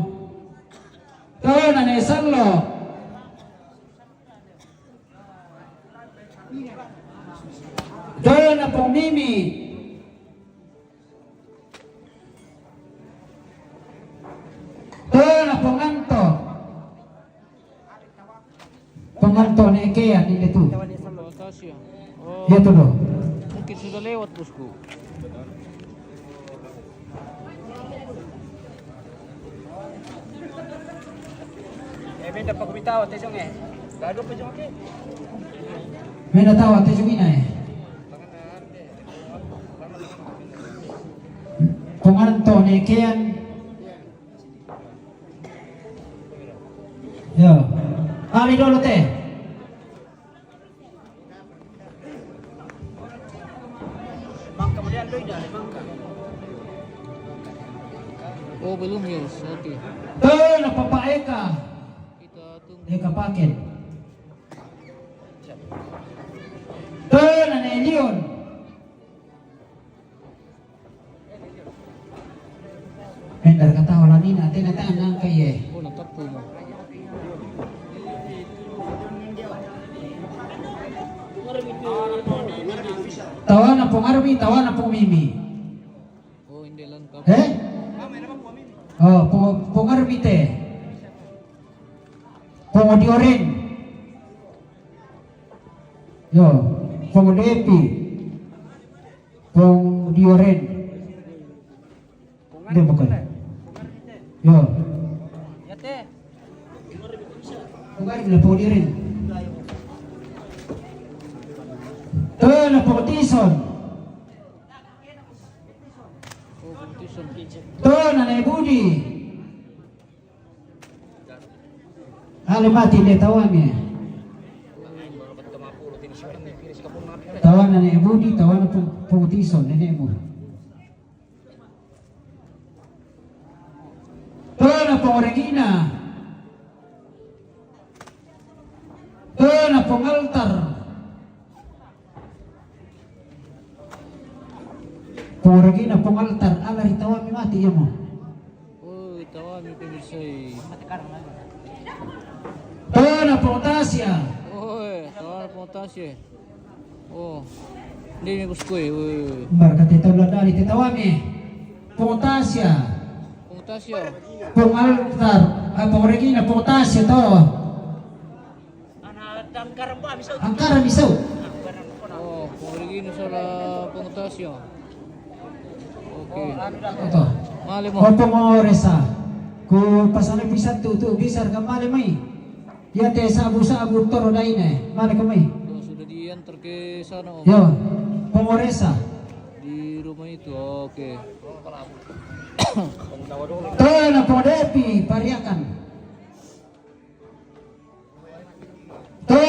Speaker 1: Tona ne sanlo. Tona pong Mimi. Tona pong Anto. Penganto ni Ikea ni itu.
Speaker 2: Tasya. Oh,
Speaker 1: Ya tu loh.
Speaker 2: mungkin sudah lewat bosku.
Speaker 5: Beda pa kumitaw, tesong eh. Gado pa yung okay.
Speaker 1: May natawa tayo sumina eh. Kung anong ni Kian. Yo. Ami dolo te.
Speaker 5: Mangka mo diyan, Lloyd, mangka.
Speaker 2: Oh, belum Yos. Oke.
Speaker 1: Napapae ka.
Speaker 2: Kita tunggu.
Speaker 1: Eka paket. Na Leon. Pendar kata wala nina, tinataan ang kaye.
Speaker 2: Oh, natapo mo.
Speaker 1: Tawa na pong Army, tawa na pong Mimi.
Speaker 2: Oh, hindi lengkap.
Speaker 1: Eh? Oh, pong Army te. Pong Odiorin. Yo, pong Depi. Pong Odiorin. Hindi bukan. Yo. Pong Army na pong Odiorin. Na pong Tison.
Speaker 2: Oh, competition.
Speaker 1: Na Budi. Mati dia tawa niya. Tawa na Budi, tawa na pong Tison, mo. Na pong Regina. Na pong Altar. Pong Regina, pong Altar, alari tawa mi mati ya mo.
Speaker 2: Oh, tawa mi pemisay.
Speaker 1: Na pong Tasya.
Speaker 2: Oh, tawa potasye. Oh. Hindi mi bosku eh. Oh.
Speaker 1: Barka titaw dari titawa mi. Pong Tasya.
Speaker 2: Potasyo.
Speaker 1: Pong Altar, pong Regina, pong Tasya to. Angkara misaw.
Speaker 2: Oh, pumrigin sa potasyo. Okay.
Speaker 1: Ito.
Speaker 2: Mali mo.
Speaker 1: O pong oresa. Kung pasanay pisat tutu, bisar ka mali may. Yate sabu-sabu toro na ine. Mali ko may.
Speaker 2: Oh, sudah diantar ke sana om.
Speaker 1: Yo, pong oresa.
Speaker 2: Di rumah itu. Oke.
Speaker 1: Na pong Depi, pariakan.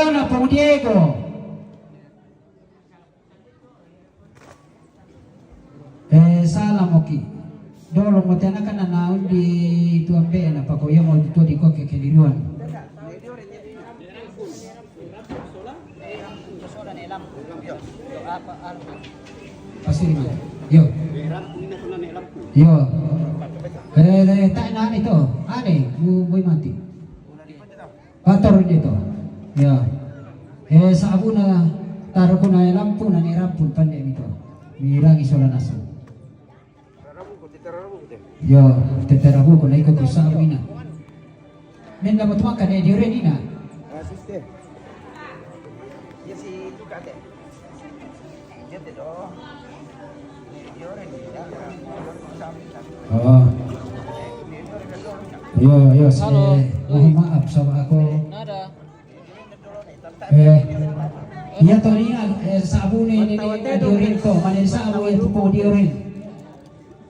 Speaker 1: Na pong Diego. Salam oki. Dolo mo tena kana naon di tuambe na pakoya mo dito di ko kekeliruan. Pasti lima. Yo. Yo. Tak na ito. Ane, boy mati. Pator dito. Yo. Sa abu na taro ko na lampu na ni rampun pandai nito. Mirang isola naso. Yo, teterabu ko na ikaw sa abu ina. Men dapat makan eh diure ina.
Speaker 4: Asiste. Ya si Ducate. Ya te do.
Speaker 1: Oh. Yo,
Speaker 2: Halo.
Speaker 1: mohon maaf sama aku.
Speaker 2: Nada.
Speaker 1: Iya to niya, sabu ni diorin ko, manin sabu ito po diorin.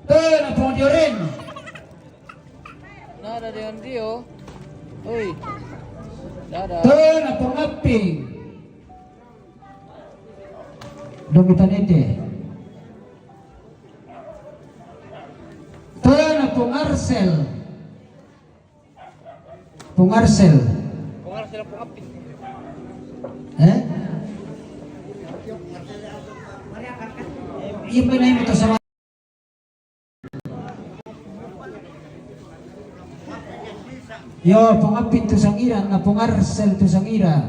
Speaker 1: Na po diorin.
Speaker 2: Nada dengan Dio. Oi. Nada.
Speaker 1: Na po ngaping. Domitan ete. Na po Arcel. Pong Arcel.
Speaker 5: Pengarah sila pengapi.
Speaker 1: Iya pinay mo to sa Yo, pangapit to sang ira, na pangarsel to sang ira.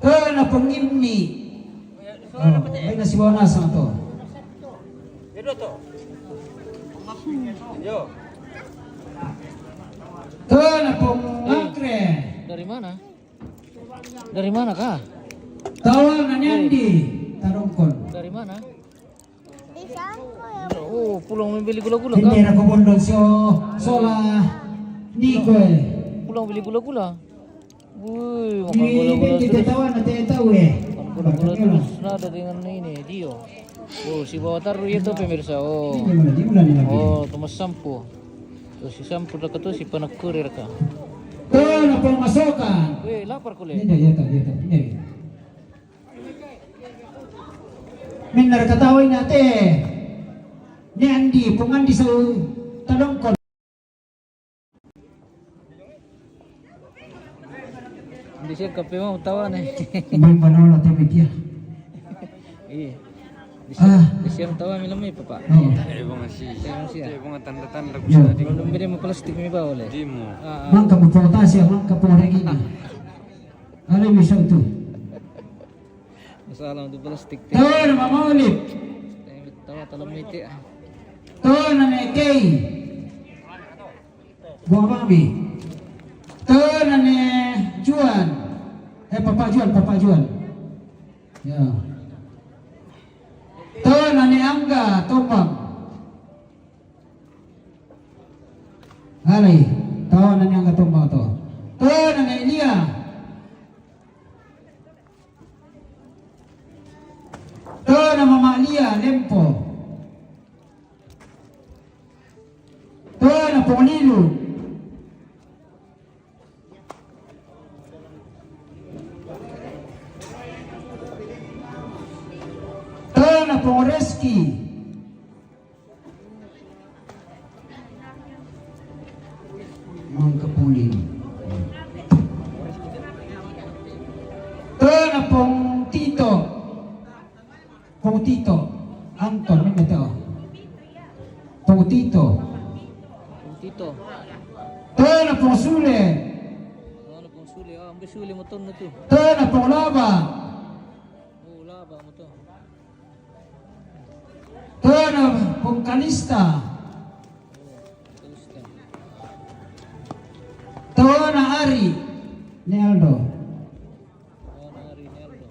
Speaker 1: Na pangimni. Ay nasibaw sa to.
Speaker 5: Itu to. Yo.
Speaker 1: Na pangakre.
Speaker 2: Dari mana? Dari mana kah?
Speaker 1: Tawang na nyandi. Tarongkon.
Speaker 2: Dari mana? Oh, pulang membeli gula-gula
Speaker 1: Hindi
Speaker 2: kan?
Speaker 1: na kumundon sola Nico eh.
Speaker 2: Pulang beli gula-gula. Wih, makan gula-gula
Speaker 1: Hindi
Speaker 2: terus.
Speaker 1: tawa na tayo eh.
Speaker 2: Makan gula-gula terus. Nada dengan ini Dio. Oh, si bawa taruh itu pemirsa. Oh.
Speaker 1: Di mo na nilagay.
Speaker 2: Oh, tumas sampo. Tuh si sampo dekat tuh si panak kurir ka.
Speaker 1: Ito na pong masukan.
Speaker 2: Weh, lapar ko le.
Speaker 1: Hindi, dito. Minar kataway natin. Ni Andy, pungandi sa talongkol.
Speaker 2: Hindi siya kape mo tawa na.
Speaker 1: May panahon natin media.
Speaker 2: Iya.
Speaker 1: Ah.
Speaker 2: Di siya tawa mi lamay papa.
Speaker 1: Oo.
Speaker 6: Ibu ngasih.
Speaker 2: Sayang siya.
Speaker 6: Ibu tanda-tanda ko
Speaker 1: Yo.
Speaker 6: sa di
Speaker 2: Belum beli mo plastik mi ba ole.
Speaker 6: di mo.
Speaker 1: Mangka mo potasya, mangka po rin ini. Ano yung isang ito?
Speaker 2: Masalah untuk plastik.
Speaker 1: Ito na mamaulit.
Speaker 2: Tawa talam miti.
Speaker 1: Ito na nekay. Buang mami. Ito na ne Juan. Papa Juan. Ya. Ito na ni Angga, Topang. Alay, ito na ni Angga Topang to. Ito na ni Elia. Ito na Mama Elia, Lempo. Ito na Ponilo. Ito na Pongoreski. Mga kapulin. Ito na Pong Tito. Pong Tito. Anton, may ito. Pong Tito.
Speaker 2: Tito.
Speaker 1: Ito na Pong Sule.
Speaker 2: Ano pong suli? Ah, ambil suli mo na to.
Speaker 1: Ito na Pong Laba.
Speaker 2: Oh, laba mo to.
Speaker 1: Ito na Pong Kalista.
Speaker 2: Terus kan.
Speaker 1: Ito na Ari. Ni Aldo.
Speaker 2: Oh, nari ni Aldo.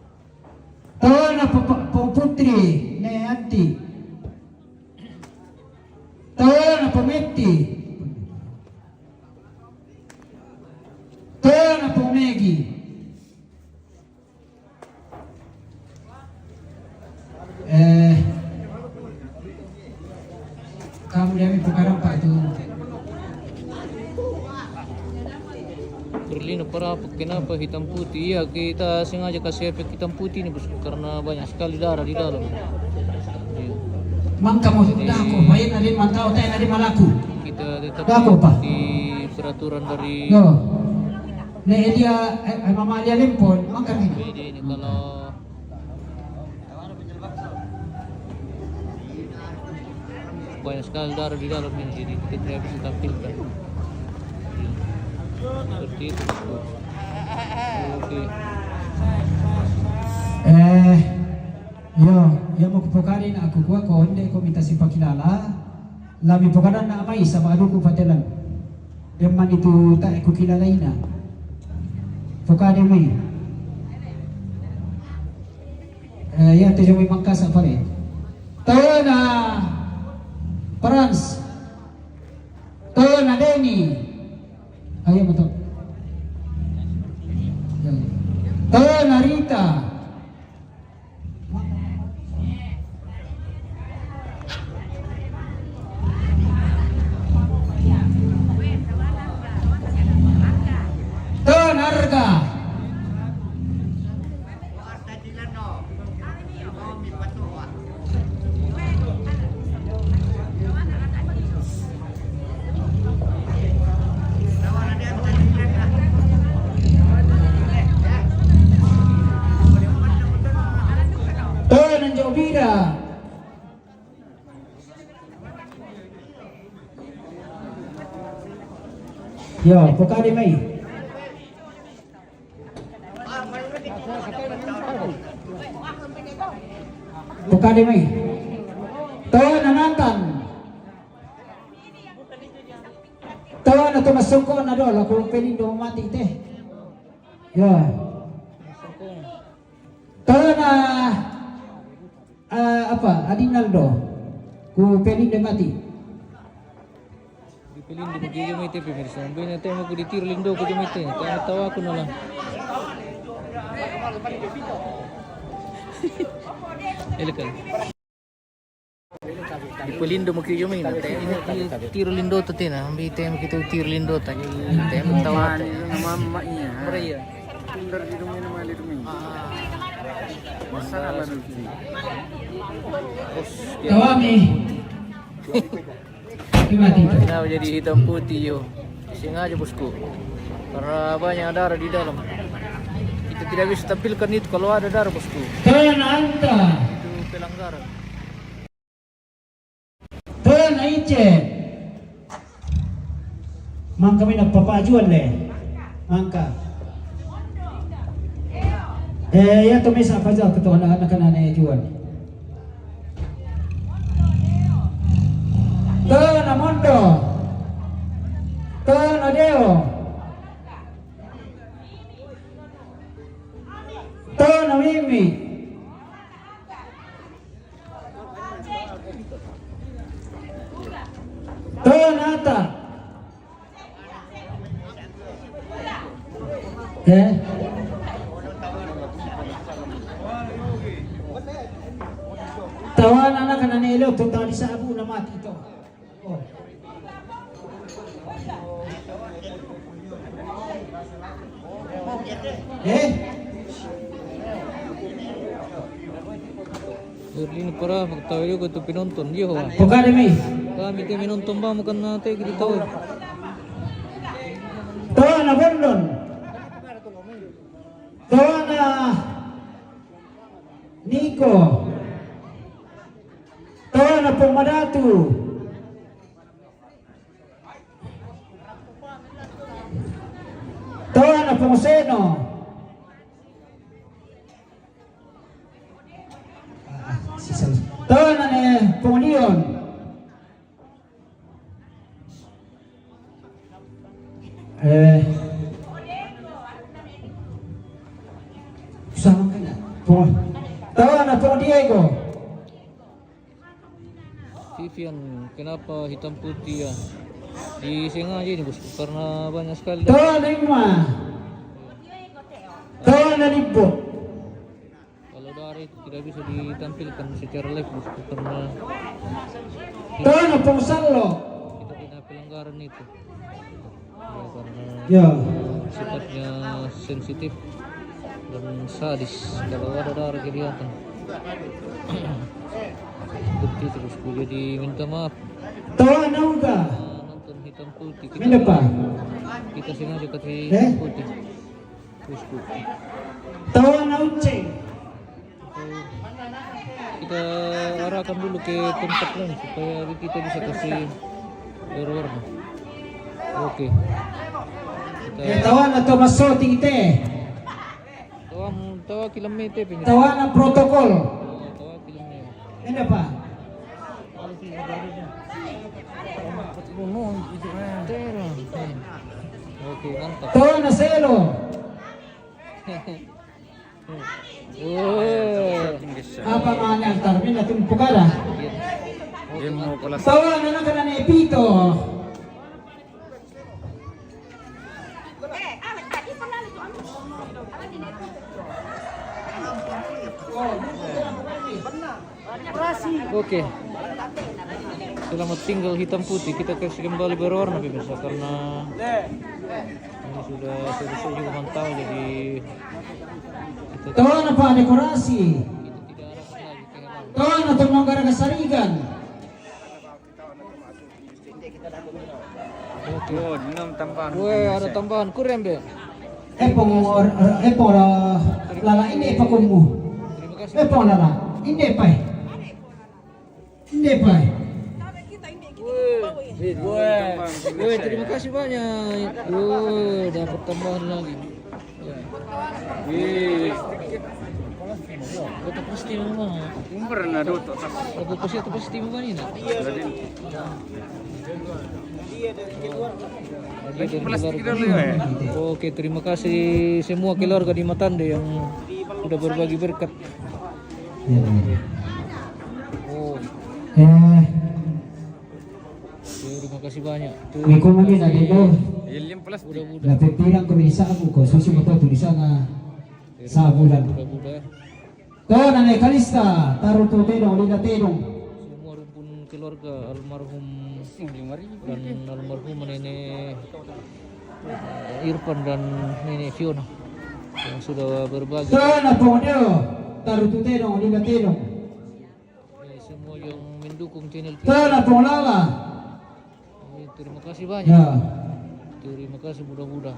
Speaker 1: Ito na Pong Putri. Ni Anti. Ito na Pong Meti. Ito na Pong Megi. Kamu lihat sekarang Pak itu.
Speaker 2: Berlino para apa? Kenapa hitam putih? Iya, kita sengaja kasih efek hitam putih ini bos, karena banyak sekali darah di dalam. Iya.
Speaker 1: Mangka mo dako, bayan na rin mangka tayo na rin malaku.
Speaker 2: Kita tetap
Speaker 1: Dako pa.
Speaker 2: di peraturan dari
Speaker 1: No. Na Elia, Mama Elia Limpon, mangka rin.
Speaker 2: PD ini kalau banyak sekali darah di dalam ini, jadi kita tidak bisa tampilkan. Seperti itu. Oke.
Speaker 1: Yo mo kupukarin ako ko, hindi ko minta si pakilala. Lami pukaran na amay sa mga ko patelan. Yung man ito tayo ko kilalay na. Pukarin mo yun. Yan, ito yung may mangkasa pa rin. Tayo na Franz. Tayo na Lenny. Ayaw mo to. Tayo na Rita. Tayo na Arga. Tayo na Jovira. Yo, pukali may. Pukali may. Tayo na Nathan. Tayo na tumasungko na doon. Ako piling dumamati ite. Yo. Tayo na Adinaldo. Ku Pelindo mati.
Speaker 2: Dipilih di bagi jumite pemirsa. Bina temo ko ditir lindo ko jumite. Kaya tawa ko na lang. Elekan. Dipilindo mo kayo jumite. Ini tir lindo to tina. Ambi temo kita tir lindo ta. Temo tawa.
Speaker 6: Mama iya.
Speaker 2: Maria.
Speaker 6: Tundar di rumah nama di rumah. Masalah baru.
Speaker 1: Tawami. Mati.
Speaker 2: Kenapa jadi hitam putih yo? Sengaja bosku. Karena banyak darah di dalam. Kita tidak bisa tampilkan itu kalau ada darah bosku.
Speaker 1: Tuan anta.
Speaker 2: Itu pelanggaran.
Speaker 1: Tuan Aice. Mang kami nagpapajuan le. Mangka. Ya to may sa pajaw to anak kanana juan. Tuan Amondo. Tuan Adeo. Tuan Mimi. Tuan Ata. Tawan anak kanana ilo total di sa abu na mati to. Oh.
Speaker 2: Berlin para magtayo ko ito pinonton. Yo.
Speaker 1: Bukan demi.
Speaker 2: Kami tayo minonton ba mo kan natin kita tahu.
Speaker 1: Tawan na Bondon. Tawan na Nico. Tawan na Pumadatu. Tawan na Pumoseno. Tawan na ni Pumonion. Sama ka na. Tawan na Pum Diego.
Speaker 2: Vivian, kenapa hitam putih ya? Disengaja ini bosku karena banyak sekali.
Speaker 1: Tawan na Ima. Tawan na Libo.
Speaker 2: Kalau darah itu tidak bisa ditampilkan secara live bosku karena
Speaker 1: Tawan na Pumsalo.
Speaker 2: kita kena pelanggaran itu. Ya, karena
Speaker 1: Ya.
Speaker 2: sifatnya sensitif dan sadis kalau ada darah kelihatan. Seperti itu bosku, jadi minta maaf.
Speaker 1: Tawan na Uga.
Speaker 2: Nonton hitam putih
Speaker 1: Mina pa.
Speaker 2: kita sengaja kasih hitam putih bosku.
Speaker 1: Tawan na Uche.
Speaker 2: Kita arahkan dulu ke tempat lain supaya kita bisa kasih berwarna. Oke. Kita
Speaker 1: Tawan na Tomaso Tingite.
Speaker 2: tawa kilometer pindah.
Speaker 1: Tawan na Protocol.
Speaker 2: Tawa kilometer.
Speaker 1: Mina pa.
Speaker 2: Oke, mantap.
Speaker 1: Tawan na Selo. Apa nga ang tarmin na tumpukada?
Speaker 6: Demo kelas
Speaker 1: Tawan na lang ka na Epito.
Speaker 2: Oke. Selamat tinggal hitam putih. Kita kasih kembali berwarna pemirsa karena ini sudah selesai juga mantau jadi kita
Speaker 1: Tawan na pa dekorasi.
Speaker 2: tidak harapkan lagi kehilangan.
Speaker 1: Tawan na tumanggar kasarigan.
Speaker 2: Oke.
Speaker 6: oh, 6 tambahan.
Speaker 2: Weh, ada tambahan kurang be.
Speaker 1: Epong lala ini epakumu.
Speaker 2: Terima kasih.
Speaker 1: Epong lala. Hindi pa. Hindi pa.
Speaker 2: Weh, terima kasih banyak. Dapat tambahan lagi. Kata pasti memang.
Speaker 6: Pernah doto tak.
Speaker 2: Aku pasti memang ini. Oke, terima kasih semua keluarga di Matande yang sudah berbagi berkat. Oh, Terima kasih banyak.
Speaker 1: Iko mami na dito.
Speaker 6: Ilim plastik.
Speaker 2: Mudah-mudah.
Speaker 1: Napipirang ko sa ako ko. Susi mo to tulisan na sa bulan.
Speaker 2: Mudah-mudah
Speaker 1: To nanay kalista. Taro to tenong, lina tenong.
Speaker 2: semua rumpun keluarga almarhum dan almarhum nenek Irfan dan nenek Fiona yang sudah berbagi.
Speaker 1: To na po nyo. Taro to tenong, lina tenong.
Speaker 2: Semua yang mendukung channel
Speaker 1: To
Speaker 2: kita.
Speaker 1: na po lala.
Speaker 2: Terima kasih banyak.
Speaker 1: Ya.
Speaker 2: Terima kasih mudah-mudah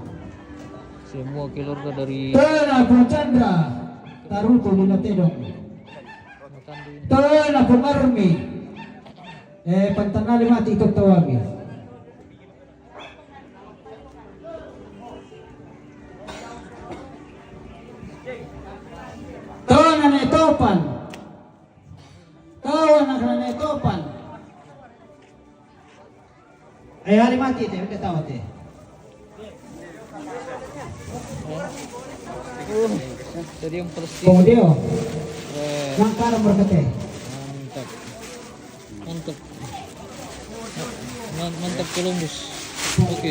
Speaker 2: semua keluarga dari
Speaker 1: To na po Chandra. Taro to lina tenong.
Speaker 2: Matandu ini.
Speaker 1: To na po Marmi. Pantangali mati ikot tawami. To na na topan. Tawa na na topan. Ay hari mati te, udah tawa te.
Speaker 2: Tadi yang plastik.
Speaker 1: Kemudian
Speaker 2: Eh,
Speaker 1: yang karang berkete.
Speaker 2: mantap. Mantap. Mantap Columbus. Oke.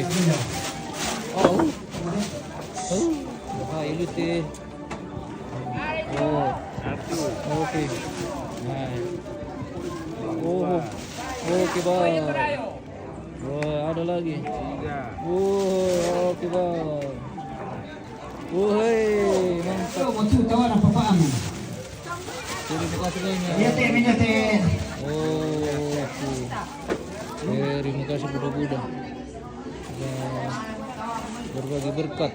Speaker 2: Oh. Oh. Bahaya lu teh. Oh. Oke. Nah. Oh. Oke, Bang. Wah, ada lagi. Oh, oke, Bang. Woi, mantap.
Speaker 1: Mau tawa na papaan.
Speaker 2: Terima kasih banyak.
Speaker 1: Iya te, minyak te.
Speaker 2: Oh, oke. Terima kasih Buddha-Buddha. Dan berbagi berkat.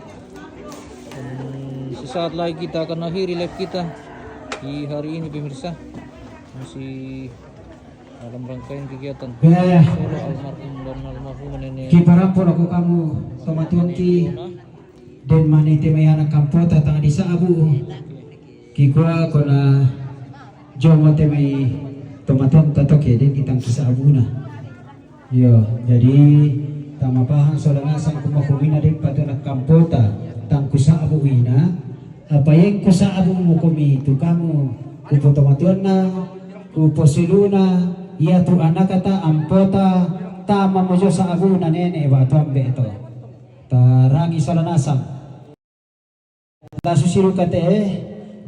Speaker 2: Dan sesaat lagi kita akan akhiri live kita di hari ini pemirsa. Masih dalam rangkaian kegiatan
Speaker 1: Ya.
Speaker 2: solo almarhum dan almarhum nenek
Speaker 1: Kiparampon ako kamu tomatuan ki den manite mayana kampo tatang di sa abu. Kikwa ko na jomo te may tomatuan tatoke den kitang sa abu na. Yo, jadi tamapahan solanasan kumakumina din patunak kampota tang kusa abu ina. Apa yang kusa abu mo kumi tu kamu kupo tomatuan na kupo siluna iya tu anak kata ampota tama mo sa abu na nene ba tu ambe ito. Tarangi solanasam. Ta susiru kate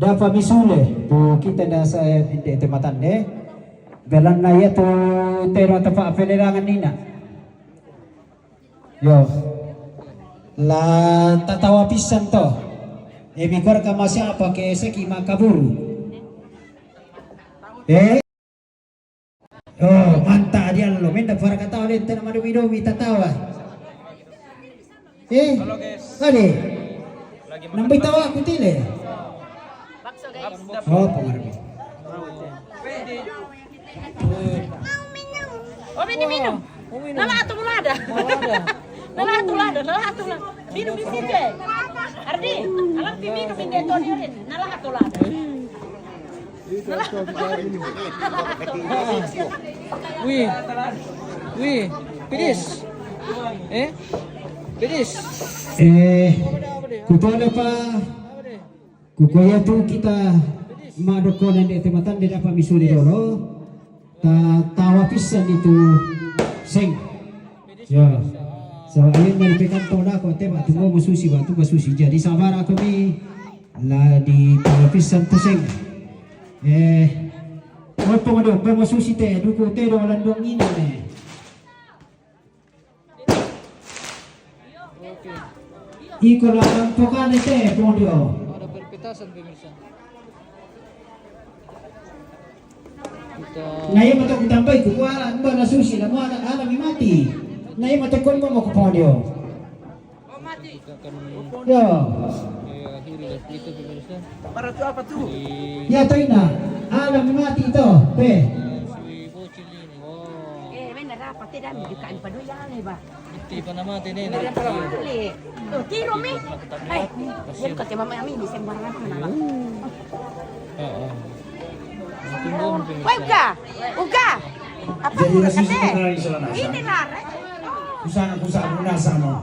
Speaker 1: dapat misule tu kita na sa hindi ito matande. Belan na iya tu tero tapa apelerangan nina. Yo. La tatawa pisan to. Bikor ka masya apa ke seki makaburu. Oh, manta dia lo. Minta para kata ulit na madumi-dumi tatawa.
Speaker 6: Halo guys.
Speaker 1: Ade.
Speaker 6: Lagi
Speaker 1: Nambay tawa aku tile. Oh, pengarbi.
Speaker 3: Oh, minum. Nala atulada. Nala atulada. Minum di sini. Ardi, alam minum di tonyorin. Nala atulada.
Speaker 2: Wih, wih, pedis. Pedis.
Speaker 1: Kutola pa. Kukuya tu kita madokonan di tematan di dapat misuli dolo. Tawa pisan itu seng. Ya. So ayun nalipikan to na ko te batu mo susi batu basusi jadi sabar ako mi la di tawa pisan to seng. Opo mo do pa masusi te duko te do landong ina ne. Iko lang pokane te pondio.
Speaker 2: Ada perpetasan pemirsa. Kita
Speaker 1: Naya mo to kutambay ko kuala mo na susi na mo ana mi mati. Naya mo to kon mo ko pondio.
Speaker 2: kita akan
Speaker 1: Yo.
Speaker 2: akhiri live kita pemirsa.
Speaker 4: Para tu apa tu?
Speaker 2: Di
Speaker 1: Ya to ina. Ana mi mati to. Pe.
Speaker 2: si bocil ini. Wow.
Speaker 3: Benar apa tidak bukan paduyan ba?
Speaker 2: Iti pa naman ini.
Speaker 3: Dali. Oh, tiro mi. Ay, yan ko te mama mi bisa barang apa nala.
Speaker 2: Oo. Tingnan
Speaker 3: Wai
Speaker 2: pemirsa.
Speaker 3: uga. Apa
Speaker 1: Jadi
Speaker 3: uga
Speaker 1: nasusi
Speaker 3: kate?
Speaker 1: ko na rin sila nasa.
Speaker 3: Ini lah.
Speaker 1: Kusana muna sama.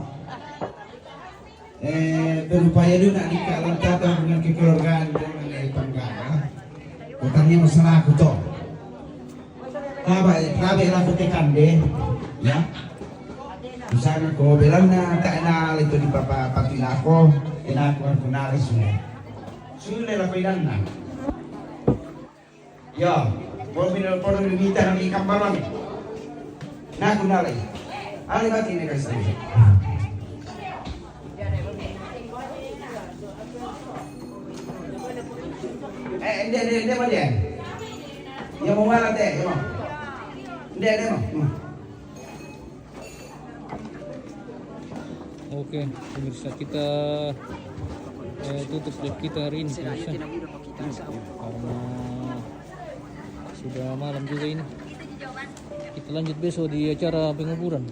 Speaker 1: Berupaya doon na di kalantatan dengan kekeluargaan dengan panggana. Utangnya masalah aku to. Grabe lang putikan deh. Ya. Misalnya ko bilang na kainal itu di papatila ko, inakuan ko nalis mo. Sulit lang ko ilan na. Yo, por minita ng ikang balon. Na ko nalay. Ali ba kini kasi? Hindi mo dia. Yang mau malah deh, ya mau. Hindi mo.
Speaker 2: Oke, pemirsa kita tutup live kita hari ini pemirsa. Karena sudah malam juga ini. Kita lanjut besok di acara penguburan.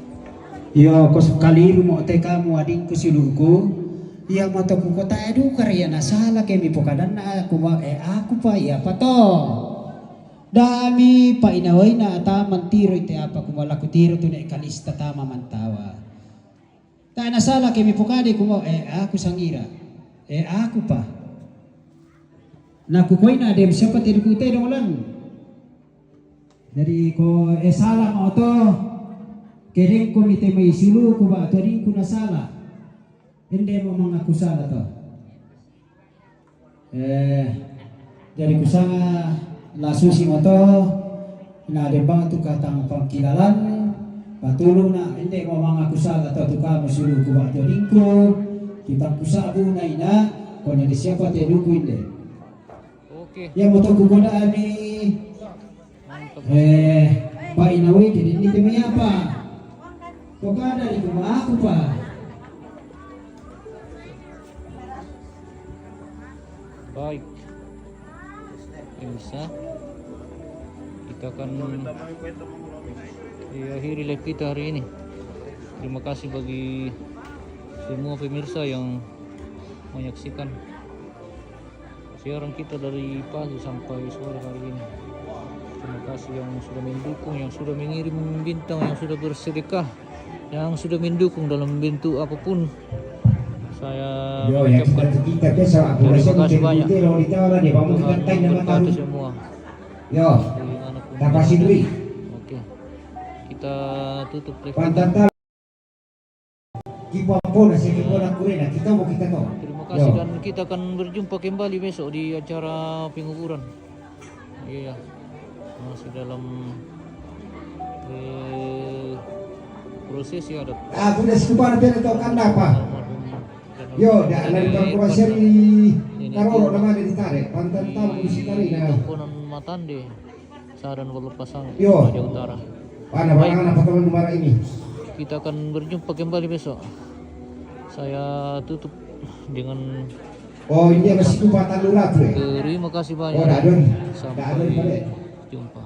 Speaker 1: Yo, kos kali mo te kamu adingku silurku. Iya mata ku kota edu karya na salah kemi pokadan na aku aku pa iya pato. Dami pa inaway na ata mantiro ite apa kumala ku tiro tu ne kalista tama mantawa. Ta na salah kemi pokade kumo aku sangira. Aku pa. Na ku koy na dem siapa tiru ku ite dolan. Jadi ko salah mo to. Kering ko mite may silu ko ba to rin ko na salah. Hindi mo mga kusala to. Jadi kusanga lasusi mo to. Inadebang ito katang pangkilalan. Patulong na hindi mo mga kusala to. Ito ka masulu ko ba to ringko. Kita kusabu na ina. Kung hindi siapa tedu ko hindi.
Speaker 2: Oke.
Speaker 1: Yang mo to kukunaan ni Pak Inawi jadi ini temanya apa? Kok ada di rumah aku Pak?
Speaker 2: Baik, pemirsa, kita akan akhiri live kita hari ini. Terima kasih bagi semua pemirsa yang menyaksikan siaran kita dari pagi sampai sore hari ini. Terima kasih yang sudah mendukung, yang sudah mengirim bintang, yang sudah bersedekah, yang sudah mendukung dalam bentuk apapun. Saya mengucapkan terima kasih banyak untuk berkata semua.
Speaker 1: Yo, tak kasih duit.
Speaker 2: Oke, kita tutup live.
Speaker 1: Pantan kipo pun nasi kipo nak kuren kita mau kita kau.
Speaker 2: Terima kasih dan kita akan berjumpa kembali besok di acara penguburan. Iya, masih dalam prosesi adat.
Speaker 1: Aku dah sekolah nanti tahu kan apa. Yo, dah ada informasi di taruh nama dia ditarik. Pantan tahu di sini dah.
Speaker 2: Komponen Matande, Saran Pasang,
Speaker 1: Yo.
Speaker 2: Raja Utara.
Speaker 1: Mana barang apa teman nomor ini?
Speaker 2: Kita akan berjumpa kembali besok. Saya tutup dengan
Speaker 1: Oh, ini masih kupatan lurah tu.
Speaker 2: terima kasih banyak.
Speaker 1: Oh, dah ada.
Speaker 2: Sampai jumpa.